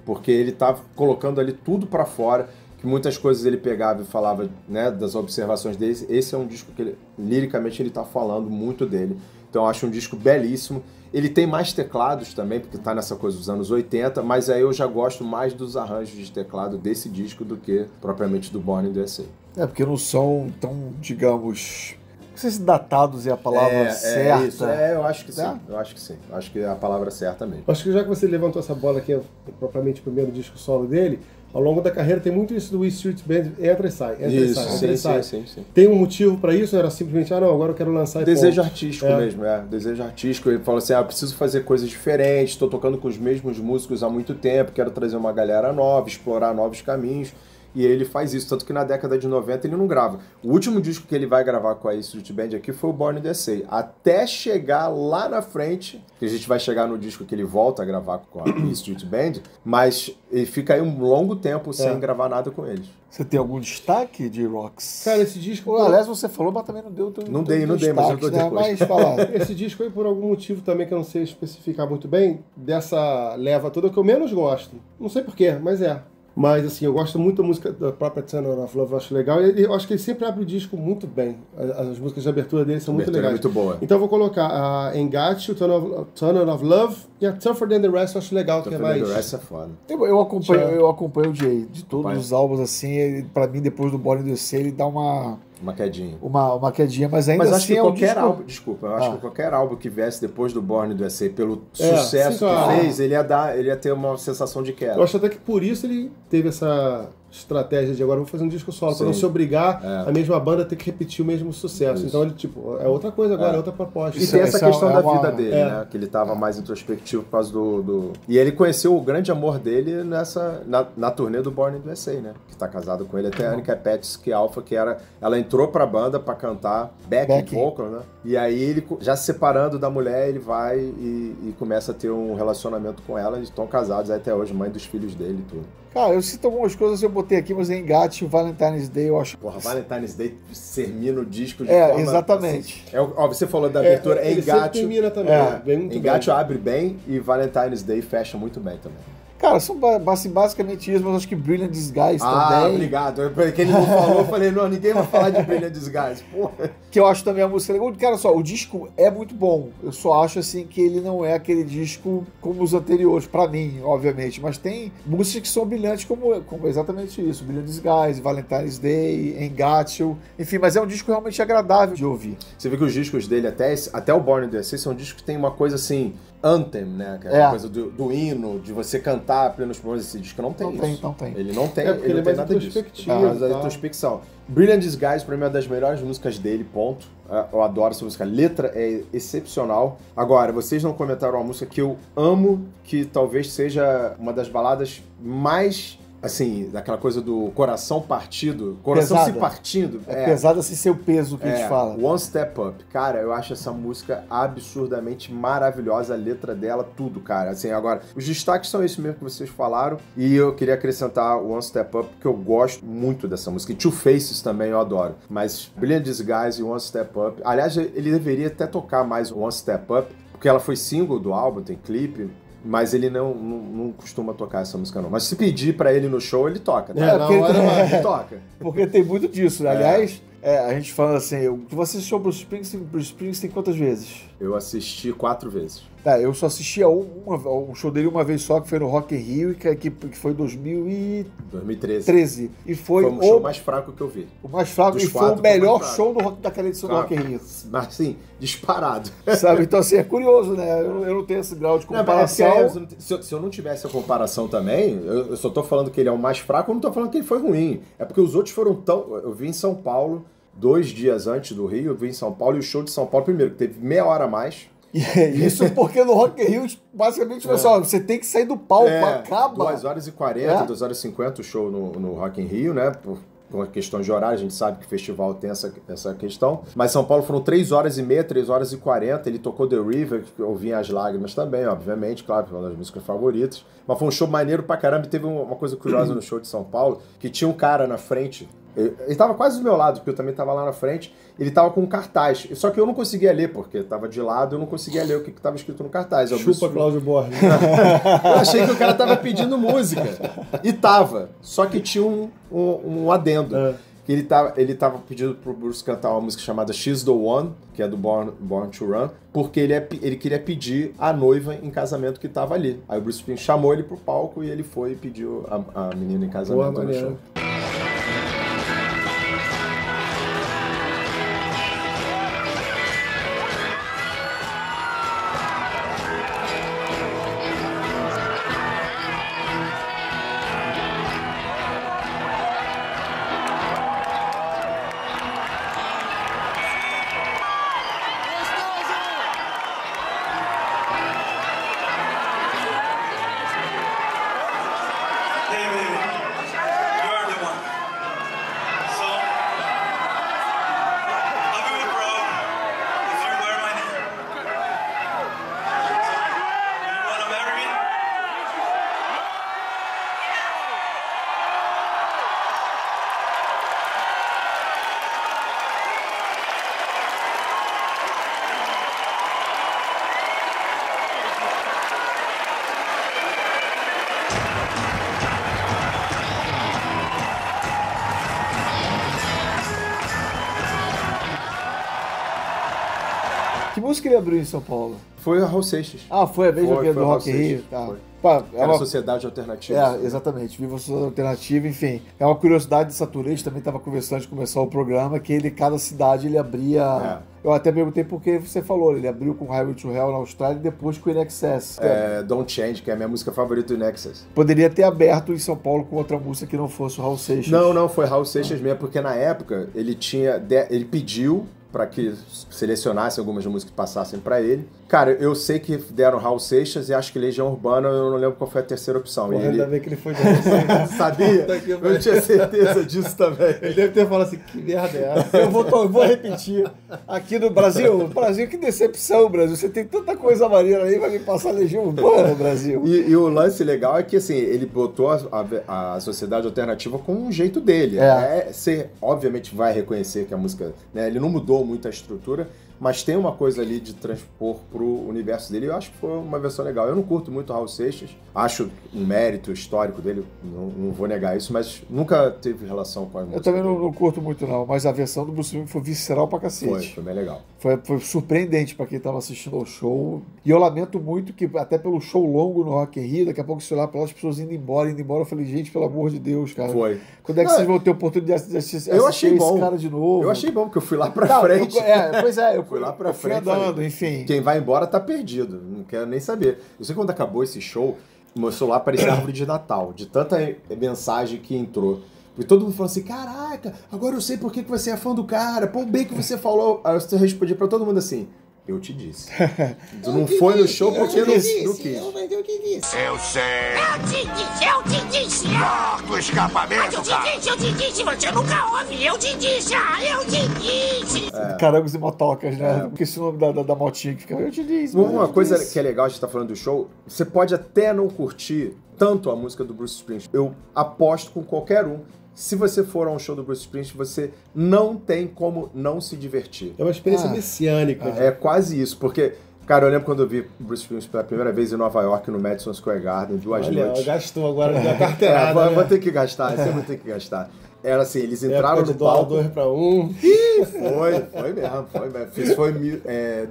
S4: porque ele tá colocando ali tudo pra fora, que muitas coisas ele pegava e falava, né, das observações dele. Esse é um disco que liricamente ele tá falando muito dele. Então eu acho um disco belíssimo. Ele tem mais teclados também, porque tá nessa coisa dos anos 80, mas aí eu já gosto mais dos arranjos de teclado desse disco do que propriamente do Born in the USA.
S2: É, porque não são tão, digamos, não sei se datados é a palavra certa.
S4: Isso. Eu acho que sim. Eu acho que sim. Eu acho que é a palavra certa mesmo.
S3: Acho que já que você levantou essa bola aqui, propriamente o primeiro disco solo dele, ao longo da carreira tem muito isso do E Street Band, entra e sai, entra e sai.
S4: Sim.
S3: Tem um motivo pra isso? Era simplesmente, não, agora eu quero lançar e
S4: desejo
S3: ponto.
S4: artístico mesmo, desejo artístico. Ele fala assim, eu preciso fazer coisas diferentes, estou tocando com os mesmos músicos há muito tempo, quero trazer uma galera nova, explorar novos caminhos. E ele faz isso, tanto que na década de 90 ele não grava. O último disco que ele vai gravar com a A Street Band aqui foi o Born in the USA. Até chegar lá na frente, que a gente vai chegar no disco que ele volta a gravar com a A Street Band, mas ele fica aí um longo tempo sem gravar nada com eles.
S2: Você tem algum destaque de Rocks?
S3: Cara, esse disco...
S2: Aliás, você falou, mas também não deu
S4: Não dei, mas eu dou depois.
S2: Mas falar.
S3: Esse disco aí, por algum motivo também que eu não sei especificar muito bem, dessa leva toda que eu menos gosto. Não sei porquê, mas é. Mas, assim, eu gosto muito da música da própria Tunnel of Love, eu acho legal. E eu acho que ele sempre abre o disco muito bem. As músicas de abertura dele são muito legais.
S4: É muito boa.
S3: Então eu vou colocar a Engage, o Tunnel of Love e a Tougher Than The Rest, eu acho legal.
S4: Tougher
S3: Than
S4: The Rest é foda.
S2: Eu acompanho o Jay. De todos os álbuns, assim, ele, pra mim, depois do Born in the USA, ele dá uma quedinha. Uma quedinha, mas ainda
S4: acho
S2: assim
S4: que
S2: é
S4: qualquer
S2: disco...
S4: álbum, desculpa, eu acho que qualquer álbum que viesse depois do Born in the USA, pelo sucesso que fez, ele ia ter uma sensação de queda.
S3: Eu acho até que por isso ele teve estratégia de agora vou fazer um disco solo, pra não
S4: Sim.
S3: se obrigar a mesma banda a ter que repetir o mesmo sucesso. Então ele, tipo, é outra coisa agora, é outra proposta.
S4: E tem essa questão da vida
S2: uma-
S4: dele, né? Que ele tava mais introspectivo por causa do... E ele conheceu o grande amor dele na turnê do Born in the USA, né? Que tá casado com ele até a Annika Petske Alpha, que ela entrou pra banda pra cantar backing vocal, né? E aí ele, já se separando da mulher, ele vai e começa a ter um relacionamento com ela. Eles estão casados até hoje, mãe dos filhos dele e tudo.
S2: Cara, eu cito algumas coisas que eu botei aqui, mas é Engate e o Valentine's Day, eu acho.
S4: Porra, Valentine's Day termina o disco de
S2: É,
S4: forma...
S2: exatamente.
S4: Assim, ó, você falou da abertura,
S3: ele sempre
S4: Engate...
S3: termina também, vem muito
S4: Engate
S3: bem.
S4: abre bem e Valentine's Day fecha muito bem também.
S2: Cara, são basicamente isso, mas acho que Brilliant Disguise
S4: Ah,
S2: também.
S4: obrigado. Porque ele não falou, eu falei, não, ninguém vai falar de Brilliant Disguise. Porra.
S2: Que eu acho também a música legal. Cara, só, o disco é muito bom. Eu só acho, assim, que ele não é aquele disco como os anteriores, pra mim, obviamente. Mas tem músicas que são brilhantes como exatamente isso. Brilliant Disguise, Valentine's Day, Engatio. Enfim, mas é um disco realmente agradável de ouvir.
S4: Você vê que os discos dele, até o Born in the USA, são discos que tem uma coisa assim, anthem, né? Aquela coisa do hino, de você cantar plenos pulmões. Esse disco não tem isso.
S2: Não tem.
S4: Ele não tem,
S3: É porque
S4: ele
S3: ele
S4: não
S3: é
S4: tem
S3: mais
S4: nada disso.
S3: introspectivo,
S4: Mas a
S3: tá?
S4: introspecção. Brilliant Disguise, pra mim, é uma das melhores músicas dele, ponto. Eu adoro essa música. A letra é excepcional. Agora, vocês não comentaram uma música que eu amo, que talvez seja uma das baladas mais... Assim, daquela coisa do coração partido, coração
S2: Pesada.
S4: se partindo.
S2: É pesado assim ser o peso que a gente fala.
S4: One Step Up. Cara, eu acho essa música absurdamente maravilhosa, a letra dela, tudo, cara. Assim, agora, os destaques são esses mesmo que vocês falaram, e eu queria acrescentar One Step Up, porque eu gosto muito dessa música. E Two Faces também eu adoro. Mas Brilliant Disguise e One Step Up... Aliás, ele deveria até tocar mais One Step Up, porque ela foi single do álbum, tem clipe... Mas ele não costuma tocar essa música, não. Mas se pedir pra ele no show, ele toca. Tá? Ele toca.
S2: Porque tem muito disso. Né? Aliás, a gente fala assim, você assistiu Bruce Springsteen quantas vezes?
S4: Eu assisti 4 vezes.
S2: Tá, eu só assisti a um show dele uma vez só, que foi no Rock in Rio, que foi em 2013. E foi
S4: o show mais fraco que eu vi.
S2: O mais fraco,
S4: Dos
S2: e foi o
S4: quatro,
S2: melhor show daquela edição do Rock in Rio.
S4: Mas sim, disparado.
S2: Sabe? Então, assim, é curioso, né? Eu não tenho esse grau de comparação.
S4: Se eu não tivesse a comparação também, eu só tô falando que ele é o mais fraco, eu não tô falando que ele foi ruim. É porque os outros foram tão... Eu vi em São Paulo, 2 dias antes do Rio, eu vi em São Paulo, e o show de São Paulo, primeiro, que teve meia hora a mais.
S2: Isso porque no Rock in Rio, basicamente, pessoal, você tem que sair do palco, acaba.
S4: 2h40, 2h50 o show no Rock in Rio, né? Por questão de horário, a gente sabe que o festival tem essa questão. Mas São Paulo foram 3h30, 3h40. Ele tocou The River, que eu ouvi As Lágrimas também, obviamente, claro, foi uma das músicas favoritas. Mas foi um show maneiro pra caramba. E teve uma coisa curiosa no show de São Paulo, que tinha um cara na frente. Ele tava quase do meu lado, porque eu também tava lá na frente. Ele tava com um cartaz. Só que eu não conseguia ler, porque tava de lado, eu não conseguia ler o que tava escrito no cartaz.
S3: Chupa Cláudio Borges.
S4: Eu achei que o cara tava pedindo música. E tava. Só que tinha um adendo. Que ele tava pedindo pro Bruce cantar uma música chamada She's the One, que é do Born to Run, porque ele queria pedir a noiva em casamento que tava ali. Aí o Bruce Springsteen chamou ele pro palco e ele foi e pediu a menina em casamento no show.
S10: David, you're the
S2: Que música ele abriu em São Paulo?
S4: Foi a Raul Seixas.
S2: Ah, foi a mesma que do Rock in Rio? Tá. Pá,
S4: Era uma sociedade alternativa.
S2: Exatamente. Viva a Sociedade Alternativa, enfim. É uma curiosidade dessa tour, a gente também estava conversando antes de começar o programa, que ele, cada cidade, ele abria... Eu até perguntei porque você falou, ele abriu com Highway to Hell na Austrália e depois com In Excess.
S4: Don't Change, que é a minha música favorita do In Excess.
S2: Poderia ter aberto em São Paulo com outra música que não fosse o Raul Seixas.
S4: Não, foi Raul Seixas mesmo, porque na época ele pediu para que selecionasse algumas músicas que passassem para ele. Cara, eu sei que deram Raul Seixas e acho que Legião Urbana, eu não lembro qual foi a terceira opção.
S3: Porra, ainda bem que ele foi de Raul Seixas.
S4: Sabia? Eu tinha certeza disso também.
S3: Ele deve ter falado assim, que merda é essa?
S2: Eu vou repetir. Aqui no Brasil, que decepção, Brasil. Você tem tanta coisa maneira aí, vai me passar Legião Urbana, Brasil.
S4: E o lance legal é que, assim, ele botou a sociedade alternativa com um jeito dele. Você, obviamente, vai reconhecer que a música, né, ele não mudou muito a estrutura, mas tem uma coisa ali de transpor pro universo dele. Eu acho que foi uma versão legal. Eu não curto muito Raul Seixas. Acho um mérito histórico dele, não vou negar isso, mas nunca teve relação com a música.
S2: Eu também não curto muito, não. Mas a versão do Bruce Springsteen foi visceral pra cacete.
S4: Foi bem legal.
S2: Foi surpreendente pra quem tava assistindo ao show. E eu lamento muito que, até pelo show longo no Rock in Rio, daqui a pouco se olhar pra lá, as pessoas indo embora. Eu falei, gente, pelo amor de Deus, cara.
S4: Foi.
S2: Quando é que vocês vão ter oportunidade de assistir esse cara de novo?
S4: Eu achei bom, porque eu fui lá pra frente.
S2: Eu
S4: fui lá pra frente.
S2: Andando, enfim.
S4: Quem vai embora tá perdido, não quero nem saber. Eu sei quando acabou esse show, meu celular parecia árvore de Natal, de tanta mensagem que entrou. E todo mundo falou assim, caraca, agora eu sei por que você é fã do cara, pô, bem que você falou. Aí eu respondi pra todo mundo assim, eu te disse. Tu não foi no show porque não quis.
S10: Eu sei. Eu te disse. Corta o escapamento, eu te disse, você nunca ouve. Eu te disse.
S2: Carangos e motocas, né? Porque esse nome da motinha que fica, eu te disse.
S4: Uma coisa que é legal, a gente tá falando do show, você pode até não curtir tanto a música do Bruce Springsteen. Eu aposto com qualquer um. Se você for a um show do Bruce Springsteen, você não tem como não se divertir.
S3: É uma experiência messiânica.
S4: É quase isso, porque, cara, eu lembro quando eu vi Bruce Springsteen pela primeira vez em Nova York, no Madison Square Garden, 2 noites.
S3: Gastou agora da carteirada.
S4: Vou ter que gastar, sempre vou ter que gastar. Era assim, eles entraram no palco...
S3: 2 para 1.
S4: Foi mesmo. Foi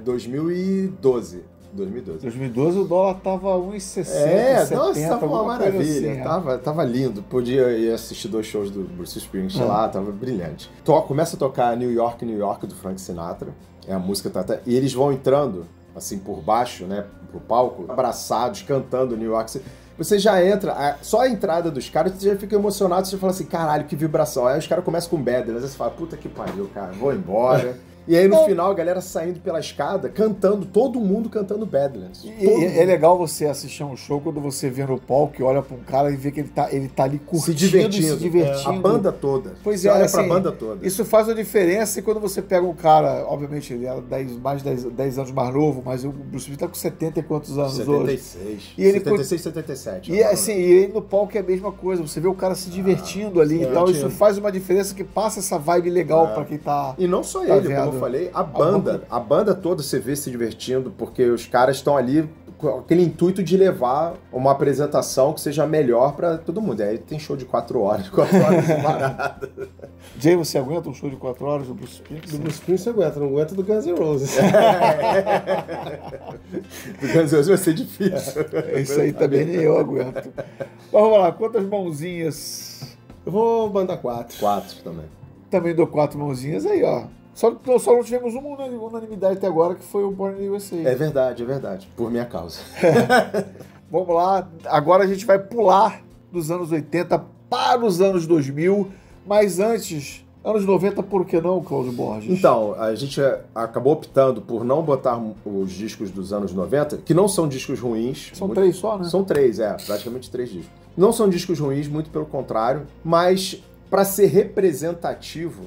S4: 2012.
S2: 2012 o dólar tava 1,60.
S4: Nossa, tava uma maravilha.
S2: Assim,
S4: tava lindo. Podia ir assistir 2 shows do Bruce Springsteen lá, tava brilhante. Começa a tocar New York, do Frank Sinatra. A música e eles vão entrando, assim, por baixo, né, pro palco, abraçados, cantando New York. Você já entra, só a entrada dos caras, você já fica emocionado, você fala assim, caralho, que vibração. Aí os caras começam com Badlands, aí você fala, puta que pariu, cara, vou embora. E aí no final a galera saindo pela escada, cantando, todo mundo cantando Badlands.
S2: É legal você assistir um show quando você vê no palco e olha pra um cara e vê que ele tá ali curtindo, se divertindo.
S4: A banda toda.
S2: Pois
S4: você
S2: é,
S4: olha
S2: assim,
S4: pra banda toda.
S2: Isso faz uma diferença e quando você pega um cara, obviamente ele era 10 anos mais novo, mas o Bruce Springsteen tá com 70 e quantos anos
S4: 76.
S2: Hoje? E ele
S4: 76, 77.
S2: E assim, e no palco é a mesma coisa, você vê o cara se divertindo ali e tal, isso faz uma diferença que passa essa vibe legal pra quem tá...
S4: E não só ele, como eu falei, a banda toda você vê se divertindo, porque os caras estão ali com aquele intuito de levar uma apresentação que seja melhor pra todo mundo. Aí tem show de 4 horas, 4 horas de parada.
S2: Jay, você aguenta um show de 4 horas do Bruce Springsteen?
S3: Do Bruce Springsteen você aguenta, não aguenta do Guns N' Roses.
S4: Do Guns N' Roses vai ser difícil.
S2: Isso aí também nem eu aguento. Mas vamos lá, quantas mãozinhas?
S3: Eu vou mandar 4.
S4: 4 também.
S2: Também dou 4 mãozinhas aí, ó. Só não tivemos uma unanimidade até agora, que foi o Born in the USA.
S4: É verdade. Por minha causa.
S2: Vamos lá. Agora a gente vai pular dos anos 80 para os anos 2000. Mas antes, anos 90, por que não, Cláudio Borges?
S4: Então, a gente acabou optando por não botar os discos dos anos 90, que não são discos ruins.
S2: São 3 só, né?
S4: São 3, praticamente 3 discos. Não são discos ruins, muito pelo contrário. Mas, para ser representativo,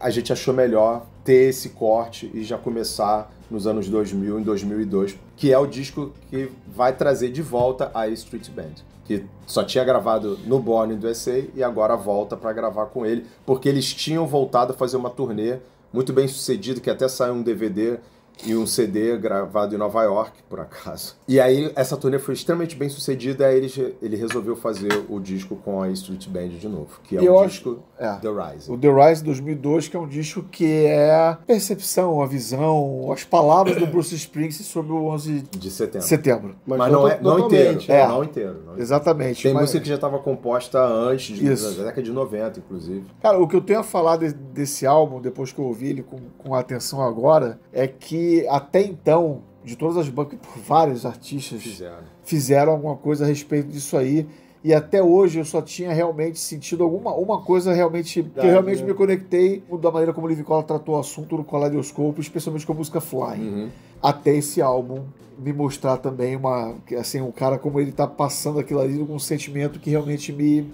S4: a gente achou melhor ter esse corte e já começar nos anos 2000, em 2002, que é o disco que vai trazer de volta a Street Band, que só tinha gravado no Born in the USA e agora volta para gravar com ele, porque eles tinham voltado a fazer uma turnê muito bem sucedida, que até saiu um DVD e um CD gravado em Nova York, por acaso. E aí essa turnê foi extremamente bem sucedida, aí ele resolveu fazer o disco com a Street Band de novo, que é o disco The Rise.
S2: O The Rise 2002, que é um disco que é a percepção, a visão, as palavras do Bruce Springsteen sobre o 11
S4: de setembro.
S2: Mas
S4: não inteiro. Não inteiro.
S2: Exatamente.
S4: Tem música que já estava composta antes, da década de 90, inclusive.
S2: Cara, o que eu tenho a falar desse álbum, depois que eu ouvi ele com atenção agora, é que até então, de todas as bandas, vários artistas fizeram alguma coisa a respeito disso aí. E até hoje eu só tinha realmente sentido uma coisa realmente... que eu realmente me conectei da maneira como o Living Colour tratou o assunto no Kaleidoscope, especialmente com a música Fly. Até esse álbum me mostrar também um cara como ele tá passando aquilo ali com um sentimento que realmente me...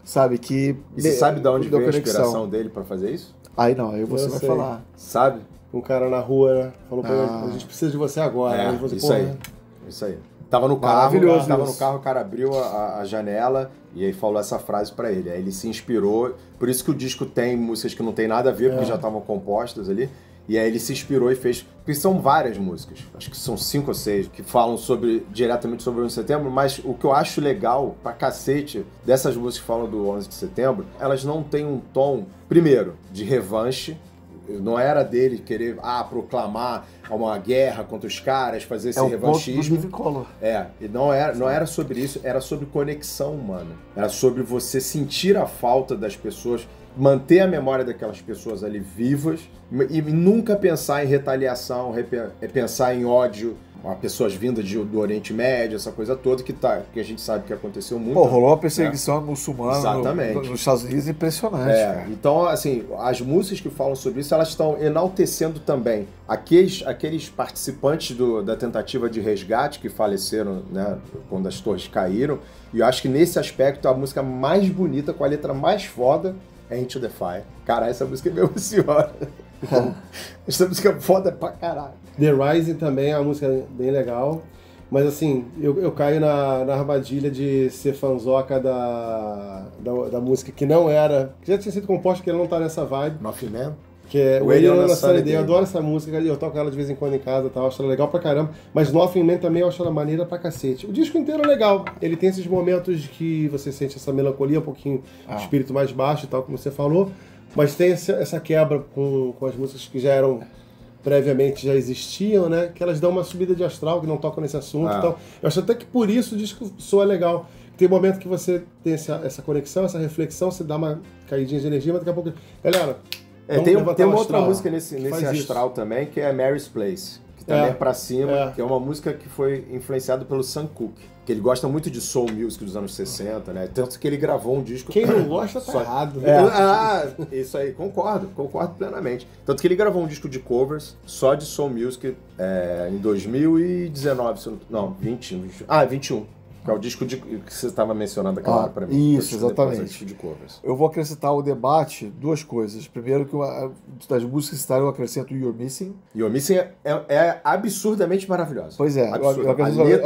S2: Sabe, que...
S4: E você sabe de onde veio a inspiração dele pra fazer isso?
S2: Aí não, aí você vai falar.
S4: Sabe?
S3: Um cara na rua, né? Falou pra ele, a gente precisa de você agora.
S4: Isso aí. Tava no carro, o cara abriu a janela e aí falou essa frase pra ele. Aí ele se inspirou, por isso que o disco tem músicas que não tem nada a ver, porque já estavam compostas ali. E aí ele se inspirou e fez... Porque são várias músicas, acho que são 5 ou 6, que falam diretamente sobre o 11 de setembro, mas o que eu acho legal pra cacete dessas músicas que falam do 11 de setembro, elas não têm um tom, primeiro, de revanche. Não era dele querer proclamar uma guerra contra os caras, fazer esse revanchismo. E não era sobre isso, era sobre conexão humana. Era sobre você sentir a falta das pessoas, manter a memória daquelas pessoas ali vivas e nunca pensar em retaliação, pensar em ódio a pessoas vindas do Oriente Médio, essa coisa toda que a gente sabe que aconteceu muito.
S2: Rolou uma perseguição muçulmana nos Estados Unidos impressionante. Cara.
S4: Então, assim, as músicas que falam sobre isso, elas estão enaltecendo também aqueles participantes da tentativa de resgate que faleceram, né, quando as torres caíram. E eu acho que nesse aspecto a música mais bonita, com a letra mais foda, é Into the Fire. Cara, essa música me emociona. Essa música é foda pra caralho.
S3: The Rising também é uma música bem legal. Mas assim, eu caio na armadilha de ser fanzoca da música que não era... Que já tinha sido composta, que ela não tá nessa vibe.
S4: Nothing Man?
S3: Que é o Eliana Sunny Day. Eu adoro essa música, eu toco ela de vez em quando em casa, eu acho ela legal pra caramba. Mas Nothing Man também eu acho ela maneira pra cacete. O disco inteiro é legal. Ele tem esses momentos que você sente essa melancolia, um pouquinho espírito mais baixo e tal, como você falou. Mas tem essa quebra com as músicas que já eram... previamente já existiam, né? Que elas dão uma subida de astral, que não tocam nesse assunto. Então, eu acho até que por isso o disco soa legal. Tem um momento que você tem essa conexão, essa reflexão, você dá uma caidinha de energia, mas daqui a pouco... Galera,
S4: tem uma outra música nesse astral também, que é Mary's Place, que também é pra cima, que é uma música que foi influenciada pelo Sam Cooke, que ele gosta muito de soul music dos anos 60, né? Tanto que ele gravou um disco...
S3: Quem não gosta tá errado.
S4: Isso aí, concordo plenamente. Tanto que ele gravou um disco de covers só de soul music em 2019, não, 21. Que é o disco que você estava mencionando aquela hora para mim.
S2: Isso, exatamente.
S4: De covers.
S2: Eu vou acrescentar ao debate duas coisas. Primeiro, que das músicas que eu acrescento You're Missing.
S4: You're Missing é absurdamente maravilhosa.
S2: Pois é. Eu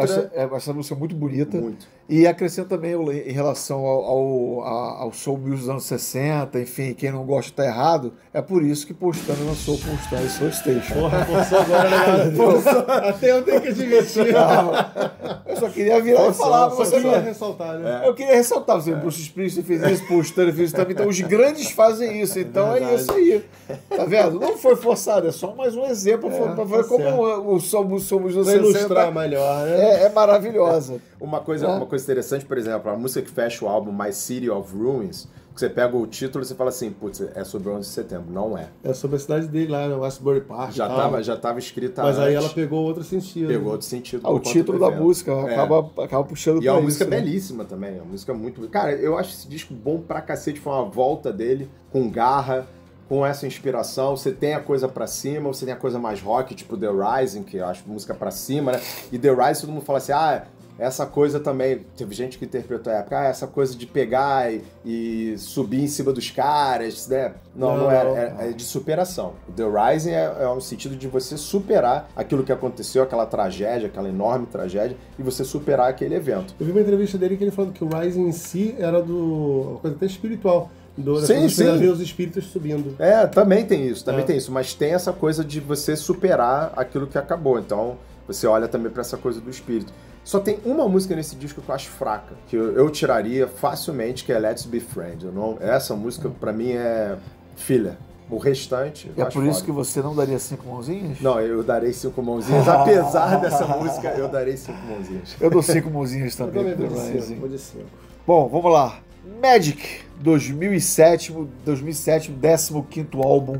S2: acho essa música muito bonita.
S4: Muito.
S2: E acrescento também em relação ao soul music dos anos 60, enfim, quem não gosta tá errado. É por isso que Postano lançou Postano e Soul Station.
S3: Porra, forçou agora, né? Até eu tenho que admitir.
S2: Eu só queria virar e falar pra você.
S3: Ressaltar, né?
S2: Eu queria ressaltar, você, Bruce Springsteen fez isso, Postano fez isso também, então os grandes fazem isso, então é isso aí. Tá vendo? Não foi forçado, é só mais um exemplo pra ver como o soul music dos anos 60
S3: ilustrar melhor, né?
S2: É maravilhosa.
S4: Uma coisa interessante, por exemplo, a música que fecha o álbum My City of Ruins, que você pega o título e você fala assim, putz, é sobre o 11 de setembro. Não é.
S3: É sobre a cidade dele lá, no Westbury Park.
S4: Já tava escrita
S3: Mas
S4: antes.
S3: Aí ela pegou outro sentido.
S4: Outro sentido.
S2: O título da música acaba puxando pra isso.
S4: E é uma música belíssima também. É uma música muito... Cara, eu acho esse disco bom pra cacete. Foi uma volta dele com garra, com essa inspiração. Você tem a coisa pra cima, você tem a coisa mais rock, tipo The Rising, que eu acho música pra cima, né? E The Rising, todo mundo fala assim, essa coisa também, teve gente que interpretou a época, essa coisa de pegar e subir em cima dos caras, né? Não era, é de superação. O The Rising é um sentido de você superar aquilo que aconteceu, aquela tragédia, aquela enorme tragédia, e você superar aquele evento.
S3: Eu vi uma entrevista dele que ele falando que o Rising em si era uma coisa até espiritual.
S4: Sim, sim.
S3: Ver os espíritos subindo.
S4: Também tem isso, mas tem essa coisa de você superar aquilo que acabou, então você olha também pra essa coisa do espírito. Só tem uma música nesse disco que eu acho fraca, que eu tiraria facilmente, que é Let's Be Friends. Essa música, pra mim, é filler. O restante...
S2: É por isso que você não daria 5 mãozinhas?
S4: Não, eu darei 5 mãozinhas. Apesar dessa música, eu darei 5 mãozinhas.
S2: Eu dou 5 mãozinhas também.
S3: Eu vou de 5.
S2: Bom, vamos lá. Magic, 2007, 15º álbum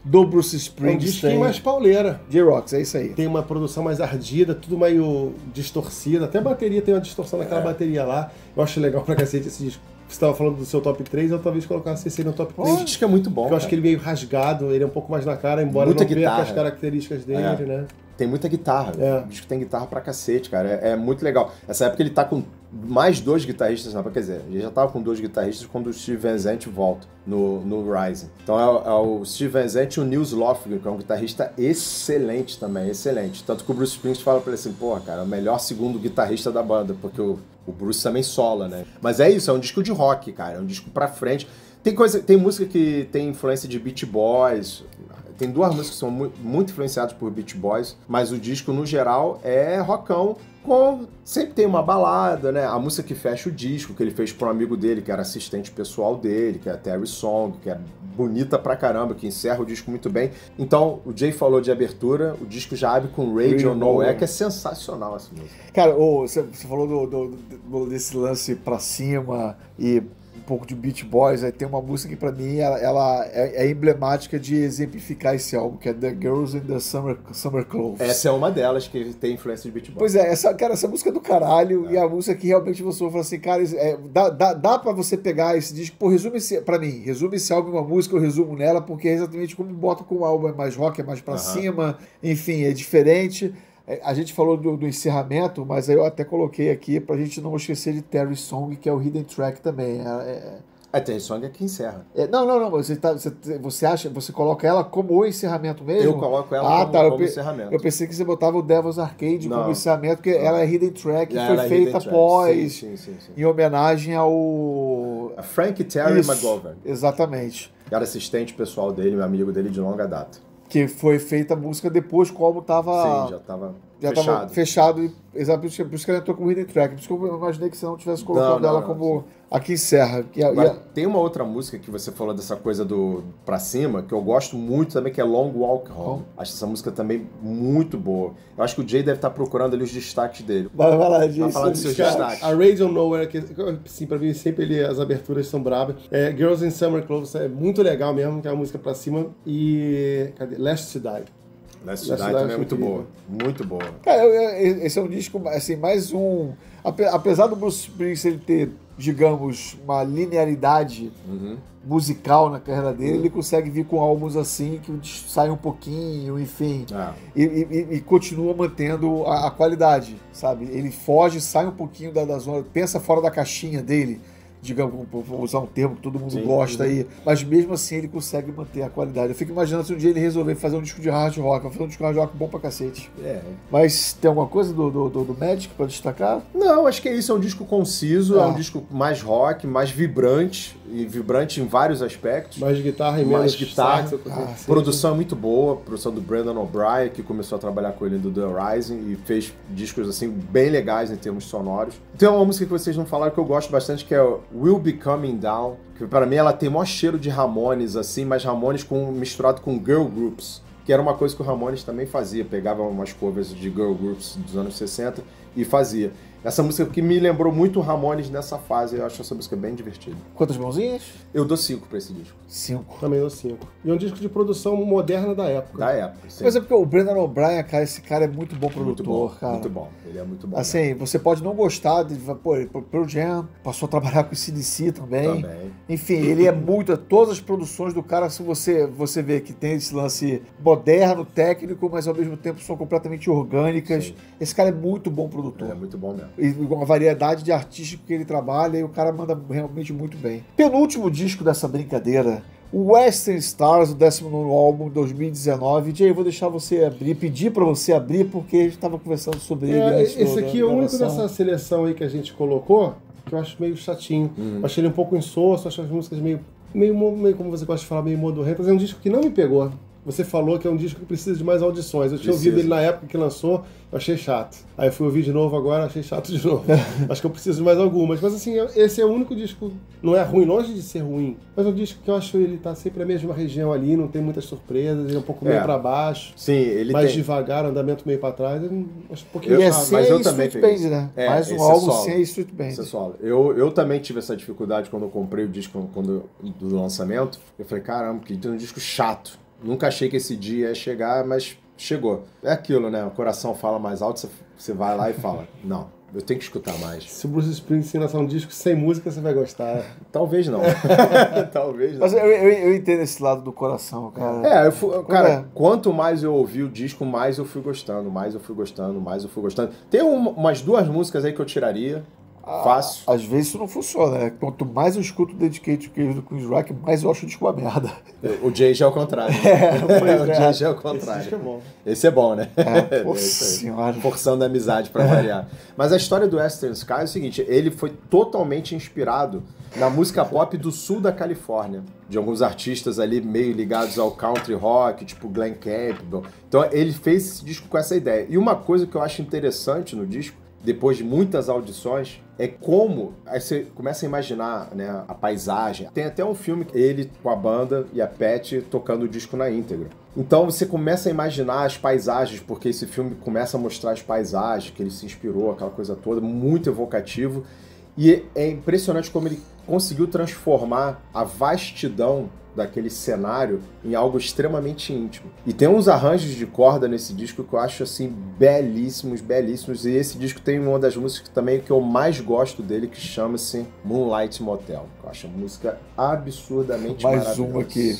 S2: do Bruce Springsteen.
S3: É um disquinho mais pauleira.
S2: J-Rocks, é isso aí.
S3: Tem uma produção mais ardida, tudo meio distorcida. Até a bateria tem uma distorção naquela bateria lá. Eu acho legal pra cacete esse disco. Você estava falando do seu top 3, eu talvez colocasse esse aí no top 3.
S4: Esse disco é muito bom.
S3: Porque eu acho que ele meio rasgado, ele é um pouco mais na cara, embora
S4: muita
S3: não
S4: guitarra.
S3: perca as características dele, né?
S4: Tem muita guitarra. O disco tem guitarra pra cacete, cara. É muito legal. Essa época ele tá com mais 2 guitarristas, quer dizer, ele já tava com 2 guitarristas quando o Steve Van Zandt volta no Rising. Então é o Steve Van Zandt e o Nils Lofgren, que é um guitarrista excelente também, excelente. Tanto que o Bruce Springsteen fala pra ele assim, porra, cara, é o melhor segundo guitarrista da banda, porque o Bruce também sola, né? Mas é isso, é um disco de rock, cara, é um disco pra frente. Tem música que tem influência de Beach Boys. Tem 2 músicas que são muito influenciadas por Beach Boys, mas o disco, no geral, é rockão. Sempre tem uma balada, né? A música que fecha o disco, que ele fez para um amigo dele, que era assistente pessoal dele, que é a Terry Song, que é bonita pra caramba, que encerra o disco muito bem. Então, o Jay falou de abertura, o disco já abre com Radio Nowhere, que é sensacional essa música.
S2: Cara, você falou desse lance pra cima e um pouco de Beach Boys, aí tem uma música que pra mim ela é emblemática de exemplificar esse álbum, que é The Girls in the Summer Clothes.
S4: Essa é uma delas que tem influência de Beach Boys.
S2: Pois é, essa música é do caralho, e a música que realmente você fala assim, cara, dá pra você pegar esse disco, pô, resume esse álbum em uma música, eu resumo nela, porque é exatamente como bota com o álbum, é mais rock, é mais pra cima, enfim, é diferente. A gente falou do encerramento, mas aí eu até coloquei aqui pra gente não esquecer de Terry Song, que é o hidden track também.
S4: A Terry Song é que encerra.
S2: Não, você coloca ela como o encerramento mesmo?
S4: Eu coloco ela como encerramento.
S2: Eu pensei que você botava o Devil's Arcade como encerramento, porque ela é hidden track, que foi feita após,
S4: sim.
S2: em homenagem ao...
S4: A Frank Terry McGovern.
S2: Exatamente.
S4: Era assistente pessoal dele, meu amigo dele de longa data.
S2: Que foi feita a música depois, como tava...
S4: Sim, já tava
S2: fechado. Exatamente, por isso que ela entrou com o hidden track. Por isso que eu imaginei que você não tivesse colocado ela como... Aqui encerra.
S4: Tem uma outra música que você falou dessa coisa do pra cima, que eu gosto muito também, que é Long Walk Home. Acho essa música também muito boa. Eu acho que o Jay deve estar procurando ali os destaques dele.
S2: Vai lá, Jay.
S4: Vai falar dos seus destaques.
S3: A Radio Nowhere, que sim, pra mim sempre as aberturas são bravas. Girls in Summer Clothes é muito legal mesmo, que é uma música pra cima. E... cadê? Last to Die.
S4: Last to Die também é muito boa. Muito boa.
S2: Cara, esse é um disco, assim, mais um... Apesar do Bruce Springsteen ter, digamos, uma linearidade musical na carreira dele, ele consegue vir com álbuns assim, que sai um pouquinho, enfim, e continua mantendo a qualidade, sabe? Ele foge, sai um pouquinho da zona, pensa fora da caixinha dele, digamos, vou usar um termo que todo mundo gosta aí, mas mesmo assim ele consegue manter a qualidade. Eu fico imaginando se um dia ele resolver fazer um disco de hard rock, vai fazer um disco de hard rock bom pra cacete. Mas tem alguma coisa do Magic pra destacar?
S4: Não, acho que é isso, é um disco conciso, é um disco mais rock, mais vibrante, e vibrante em vários aspectos.
S3: Mais guitarra e menos
S4: guitarra. Produção é muito boa, produção do Brendan O'Brien, que começou a trabalhar com ele do The Rising e fez discos assim bem legais em termos sonoros. Tem uma música que vocês não falaram que eu gosto bastante, que é Will Be Coming Down, que pra mim ela tem o maior cheiro de Ramones, assim, mas Ramones misturado com girl groups, que era uma coisa que o Ramones também fazia, pegava umas covers de girl groups dos anos 60 e fazia. Essa música que me lembrou muito o Ramones nessa fase, eu acho essa música bem divertida.
S2: Quantas mãozinhas?
S4: Eu dou 5 pra esse disco.
S2: 5.
S3: Também dou 5. E é um disco de produção moderna da época.
S4: Da época, sim.
S2: Mas é porque o Brendan O'Brien, cara, esse cara é muito bom produtor, cara.
S4: Muito bom, ele é muito bom.
S2: Assim, você pode não gostar de... Pô, Pearl Jam, passou a trabalhar com o CDC também. Enfim, ele é muito... Todas as produções do cara, se você vê que tem esse lance moderno, técnico, mas ao mesmo tempo são completamente orgânicas. Sim. Esse cara é muito bom produtor.
S4: É muito bom mesmo.
S2: E uma variedade de artístico que ele trabalha, e o cara manda realmente muito bem. Penúltimo disco dessa brincadeira, o Western Stars, o 19º álbum, 2019. Jay, eu vou deixar você abrir, pedir pra você abrir, porque a gente tava conversando sobre ele antes.
S3: Esse aqui é o único dessa seleção aí que a gente colocou, que eu acho meio chatinho. Eu achei ele um pouco insosso, acho as músicas meio meio como você gosta de falar, meio modorrento, mas é um disco que não me pegou. Você falou que é um disco que precisa de mais audições. Eu tinha ouvido ele na época que lançou, eu achei chato. Aí eu fui ouvir de novo agora, achei chato de novo. Acho que eu preciso de mais algumas. Mas assim, esse é o único disco, não é ruim, longe de ser ruim, mas é um disco que eu acho ele tá sempre na mesma região ali, não tem muitas surpresas, ele é um pouco meio pra baixo.
S4: Sim, ele
S3: mais
S4: tem...
S3: devagar, andamento meio pra trás, eu acho um pouquinho
S2: chato.
S3: chato.
S2: Mas eu também Street Band, né? Mais um álbum sem a Street Band.
S4: Esse é solo. Eu também tive essa dificuldade quando eu comprei o disco do lançamento. Eu falei, caramba, que tem um disco chato. Nunca achei que esse dia ia chegar, mas chegou. É aquilo, né? O coração fala mais alto, você vai lá e fala, não, eu tenho que escutar mais.
S3: Se o Bruce Springsteen lançar um disco sem música, você vai gostar.
S4: Talvez não. Talvez não.
S2: Mas eu entendo esse lado do coração, cara.
S4: Quanto mais eu ouvi o disco, mais eu fui gostando, Tem umas 2 músicas aí que eu tiraria. Fácil.
S2: Às vezes isso não funciona, né? Quanto mais eu escuto o Dedicated to Cage do Queen's Rock, mais eu acho o disco uma merda.
S4: O Jay já é o contrário. O Jay já é o contrário.
S3: Esse disco é bom.
S4: Esse é bom, né?
S2: Nossa senhora.
S4: Forçando a amizade pra variar. Mas a história do Western Sky é o seguinte, ele foi totalmente inspirado na música pop do sul da Califórnia, de alguns artistas ali meio ligados ao country rock, tipo Glenn Campbell. Então ele fez esse disco com essa ideia. E uma coisa que eu acho interessante no disco, depois de muitas audições, é como aí você começa a imaginar, né, a paisagem. Tem até um filme, ele com a banda e a Pat tocando o disco na íntegra. Então você começa a imaginar as paisagens, porque esse filme começa a mostrar as paisagens, que ele se inspirou, aquela coisa toda, muito evocativo. E é impressionante como ele conseguiu transformar a vastidão daquele cenário em algo extremamente íntimo. E tem uns arranjos de corda nesse disco que eu acho assim belíssimos. E esse disco tem uma das músicas também que eu mais gosto dele, que chama-se Moonlight Motel. Eu acho a música absurdamente maravilhosa.
S2: Mais uma que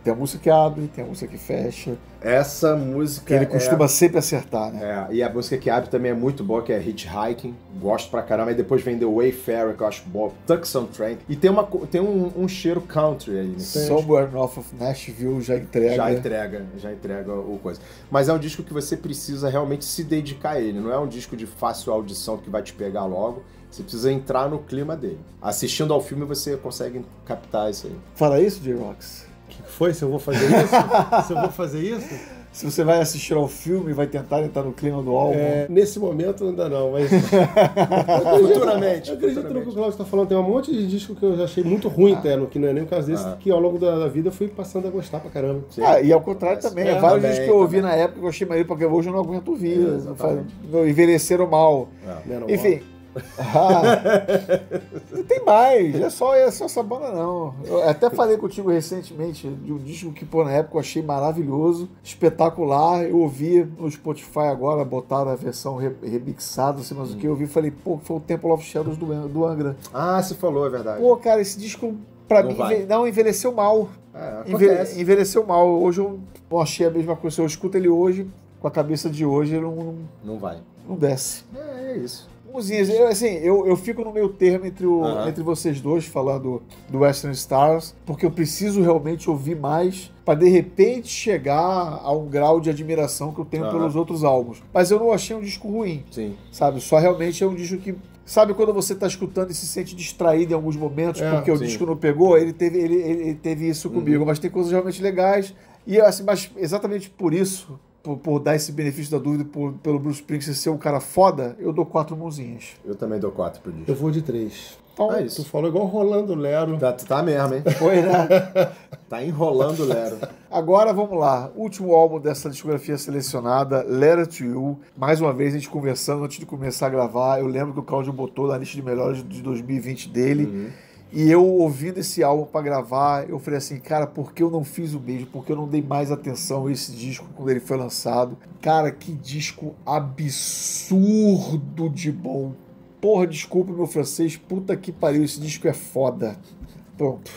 S2: tem a música que abre, tem a música que fecha.
S4: Essa música
S2: ele costuma sempre acertar, né?
S4: E a música que abre também é muito boa, que é Hitchhiking. Gosto pra caramba. E depois vem The Wayfarer, que eu acho bom. Tucson Train. E tem um cheiro country aí. Né?
S2: Somewhere North of Nashville já entrega.
S4: Já entrega o coisa. Mas é um disco que você precisa realmente se dedicar a ele. Não é um disco de fácil audição que vai te pegar logo. Você precisa entrar no clima dele. Assistindo ao filme você consegue captar isso aí.
S2: Fala isso, J-Rocks.
S3: O que foi? Se eu vou fazer isso? Se eu vou fazer isso?
S2: Se você vai assistir ao filme e vai tentar entrar no clima do álbum.
S3: Nesse momento ainda não, mas.
S4: Futuramente.
S3: Eu acredito no que o Cláudio está falando. Tem um monte de disco que eu já achei muito ruim, que não é nem o caso desse, que ao longo da vida eu fui passando a gostar pra caramba.
S2: E ao contrário também. Vários discos que eu ouvi na época que eu achei maneiro, porque hoje eu não aguento ouvir. Envelheceram mal. Enfim. Não tem mais, é só essa banda não. Eu até falei contigo recentemente de um disco que na época eu achei maravilhoso, espetacular. Eu ouvi no Spotify agora, botaram a versão remixada, não sei mais o que. Eu ouvi e falei, foi o Temple of Shadows do Angra.
S4: Você falou, é verdade.
S2: Cara, esse disco pra mim não envelheceu mal. Envelheceu mal. Hoje eu não achei a mesma coisa. Eu escuto ele hoje, com a cabeça de hoje, ele
S4: não vai.
S2: Não desce.
S4: É isso.
S2: Eu fico no meio termo entre vocês dois, falando do Western Stars, porque eu preciso realmente ouvir mais para de repente chegar a um grau de admiração que eu tenho pelos outros álbuns. Mas eu não achei um disco ruim.
S4: Sim.
S2: Sabe? Só realmente é um disco que... Sabe quando você tá escutando e se sente distraído em alguns momentos porque o disco não pegou? Ele teve isso comigo. Mas tem coisas realmente legais. E assim, mas exatamente por isso... Por dar esse benefício da dúvida, pelo Bruce Springsteen ser um cara foda, eu dou 4 mãozinhas.
S4: Eu também dou 4 pro disco.
S3: Eu vou de 3.
S2: Então,
S3: tu falou igual Rolando Lero.
S4: Tá mesmo, hein?
S2: Foi, né?
S4: Tá enrolando Lero.
S2: Agora, vamos lá. Último álbum dessa discografia selecionada, Letter to You. Mais uma vez, a gente conversando antes de começar a gravar. Eu lembro que o Cláudio botou na lista de melhores de 2020 dele. E eu, ouvindo esse álbum pra gravar, eu falei assim, cara, por que eu não fiz o mesmo? Por que eu não dei mais atenção a esse disco quando ele foi lançado? Cara, que disco absurdo de bom. Porra, desculpa meu francês, puta que pariu, esse disco é foda. Pronto.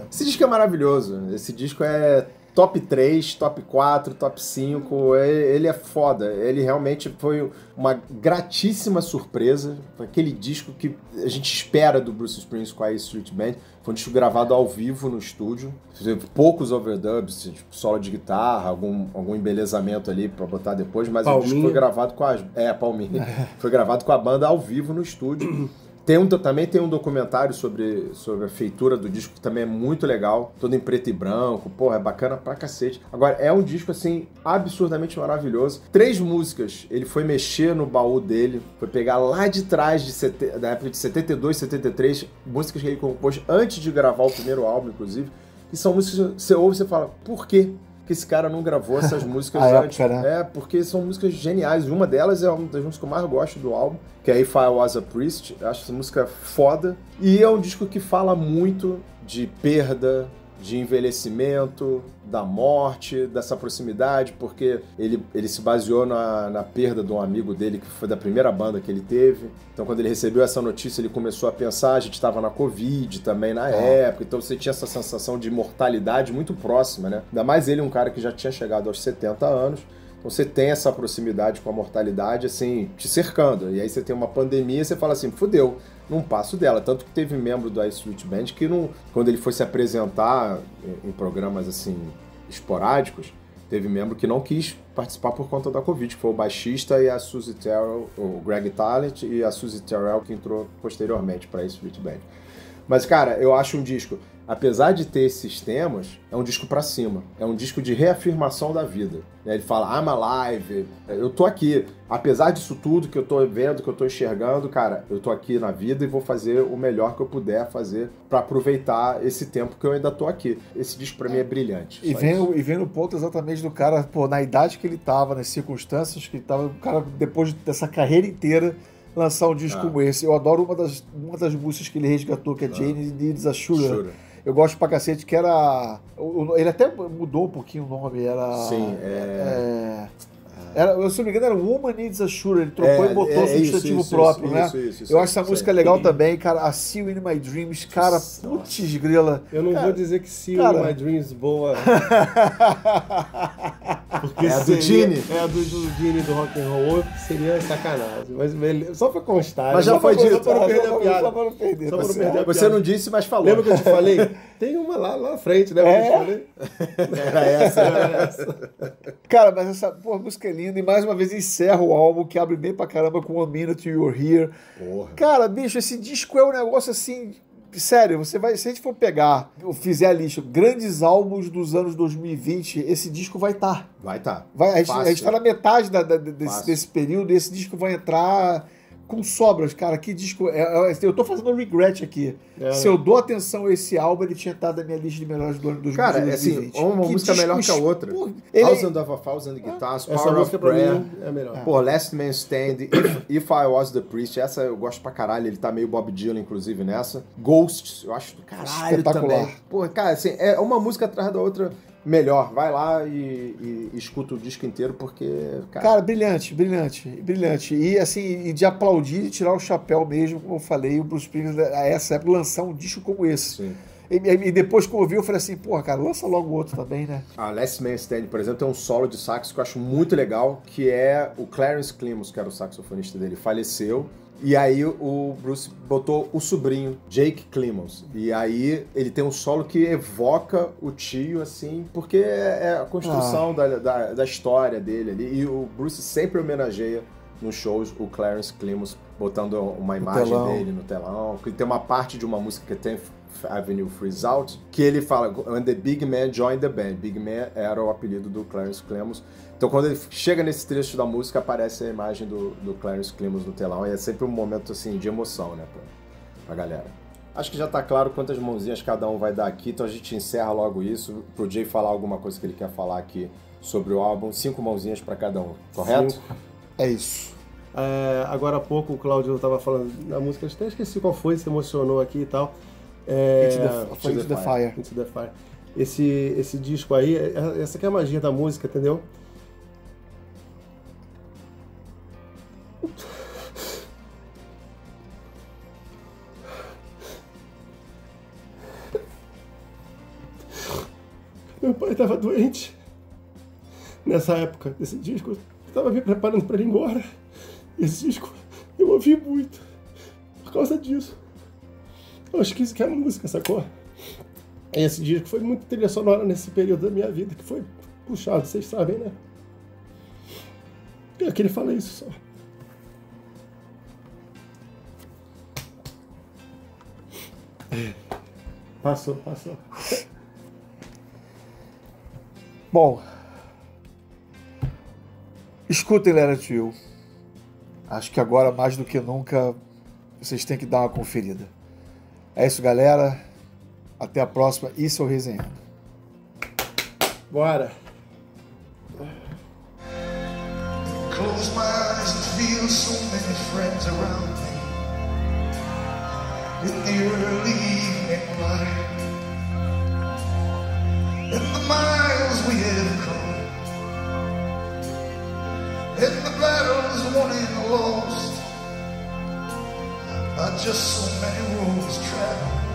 S4: Esse disco é maravilhoso. Esse disco é top 3, top 4, top 5. Ele é foda. Ele realmente foi uma gratíssima surpresa. Foi aquele disco que a gente espera do Bruce Springsteen com a Street Band. Foi um disco gravado ao vivo no estúdio. Teve poucos overdubs, tipo solo de guitarra, algum embelezamento ali pra botar depois, mas o disco foi gravado com a... Palminha. Foi gravado com a banda ao vivo no estúdio. Também tem um documentário sobre a feitura do disco, que também é muito legal, todo em preto e branco, porra, é bacana pra cacete. Agora, é um disco, assim, absurdamente maravilhoso. 3 músicas, ele foi mexer no baú dele, foi pegar lá de trás, da época de 72, 73, músicas que ele compôs antes de gravar o primeiro álbum, inclusive, que são músicas que você ouve e você fala, por quê que esse cara não gravou essas músicas antes?
S2: Época, né?
S4: É, porque são músicas geniais. Uma delas é uma das músicas que eu mais gosto do álbum, que é If I Was a Priest. Eu acho essa música foda. E é um disco que fala muito de perda, de envelhecimento, da morte, dessa proximidade, porque ele se baseou na perda de um amigo dele, que foi da primeira banda que ele teve. Então, quando ele recebeu essa notícia, ele começou a pensar, a gente estava na Covid também na época, então você tinha essa sensação de mortalidade muito próxima, né? Ainda mais ele, um cara que já tinha chegado aos 70 anos, então você tem essa proximidade com a mortalidade, assim, te cercando. E aí você tem uma pandemia e você fala assim, fudeu, não passo dela. Tanto que teve membro do Ice Street Band que, quando ele foi se apresentar em programas, assim, esporádicos, teve membro que não quis participar por conta da Covid, que foi o baixista e a Suzy Terrell, o Greg Talent e a Suzy Terrell, que entrou posteriormente para Ice Street Band. Mas, cara, eu acho um disco, apesar de ter esses temas, é um disco pra cima. É um disco de reafirmação da vida. Ele fala, I'm alive, eu tô aqui. Apesar disso tudo que eu tô vendo, que eu tô enxergando, cara, eu tô aqui na vida e vou fazer o melhor que eu puder fazer pra aproveitar esse tempo que eu ainda tô aqui. Esse disco pra mim é brilhante.
S2: E vem no ponto exatamente do cara, pô, na idade que ele tava, nas circunstâncias que ele tava, o cara, depois dessa carreira inteira, lançar um disco como esse. Eu adoro uma das músicas que ele resgatou, que é Jane Needs a Shooter. Eu gosto pra cacete, que era... Ele até mudou um pouquinho o nome, era...
S4: Sim,
S2: se não me engano, era Woman Needs a Shooter. Ele trocou e botou o substantivo próprio, né? Eu acho essa música legal também, cara. A See You In My Dreams, cara, putz grila.
S3: Eu não vou dizer que See You In My Dreams boa... Porque
S4: é a do Gene?
S3: É a do Gene do Rock and Roll, seria sacanagem. Mas só pra constar.
S4: Mas já foi dito.
S3: Só pra não perder a piada.
S2: Só pra não perder.
S3: Só pra não perder a piada.
S4: Você não disse, mas falou.
S3: Lembra que eu te falei? Tem uma lá na frente, né?
S2: É?
S3: Que eu te falei?
S4: Era essa.
S2: Cara, mas essa música é linda. E mais uma vez encerra o álbum, que abre bem pra caramba com One Minute You're Here.
S4: Porra.
S2: Cara, bicho, esse disco é um negócio assim... Sério, se a gente for pegar, fizer a lista, grandes álbuns dos anos 2020, esse disco vai estar.
S4: Vai estar.
S2: A gente tá na metade desse período, e esse disco vai entrar com sobras, cara. Que disco. Eu tô fazendo um regret aqui. Se eu dou atenção a esse álbum, ele tinha estado na minha lista de melhores do ano 2020.
S4: Cara, assim, uma música melhor que a outra. Thousand of a Thousand Guitars, Power of Prayer.
S3: É melhor.
S4: Pô, Last Man Stand, If I Was the Priest, essa eu gosto pra caralho, ele tá meio Bob Dylan, inclusive, nessa. Ghosts, eu acho do caralho também. Pô, cara, assim, é uma música atrás da outra melhor. Vai lá e escuta o disco inteiro, porque...
S2: Cara, brilhante, brilhante, brilhante. E, assim, de aplaudir e tirar o chapéu mesmo, como eu falei, o Bruce Springsteen, a essa época, lançar um disco como esse.
S4: Sim.
S2: E depois que eu ouvi, eu falei assim, porra, cara, lança logo outro também, né?
S4: A Last Man Stand, por exemplo, tem um solo de sax que eu acho muito legal, que é o Clarence Clemons, que era o saxofonista dele, faleceu. E aí o Bruce botou o sobrinho, Jake Clemons. E aí ele tem um solo que evoca o tio, assim, porque é a construção da história dele ali. E o Bruce sempre homenageia nos shows o Clarence Clemons, botando uma imagem dele no telão. Tem uma parte de uma música que tem Avenue Freeze Out, que ele fala When the Big Man Joined the Band. Big Man era o apelido do Clarence Clemons. Então quando ele chega nesse trecho da música, aparece a imagem do Clarence Clemons no telão, e é sempre um momento assim de emoção, né, pra galera. Acho que já tá claro quantas mãozinhas cada um vai dar aqui, então a gente encerra logo isso, pro Jay falar alguma coisa que ele quer falar aqui sobre o álbum. 5 mãozinhas pra cada um, correto?
S3: 5.
S2: É isso.
S3: Agora há pouco o Cláudio tava falando da música, até esqueci qual foi, se emocionou aqui e tal.
S2: Into the Fire.
S3: Into the Fire. Esse disco aí, essa que é a magia da música, entendeu? Meu pai estava doente nessa época desse disco. Eu estava me preparando para ir embora. Esse disco eu ouvi muito por causa disso. Eu acho que isso que é a música, sacou? Esse disco foi muito trilha sonora nesse período da minha vida, que foi puxado, vocês sabem, né? Eu queria falar isso só. Passou.
S2: Bom, escutem Let It You. Acho que agora, mais do que nunca, vocês têm que dar uma conferida. É isso, galera. Até a próxima. Isso é o Resenhando.
S3: Bora.
S10: Close my eyes and feel so many friends around me. In the early evening light, in the miles we have come, in the battles won and lost, not just so many roads traveled.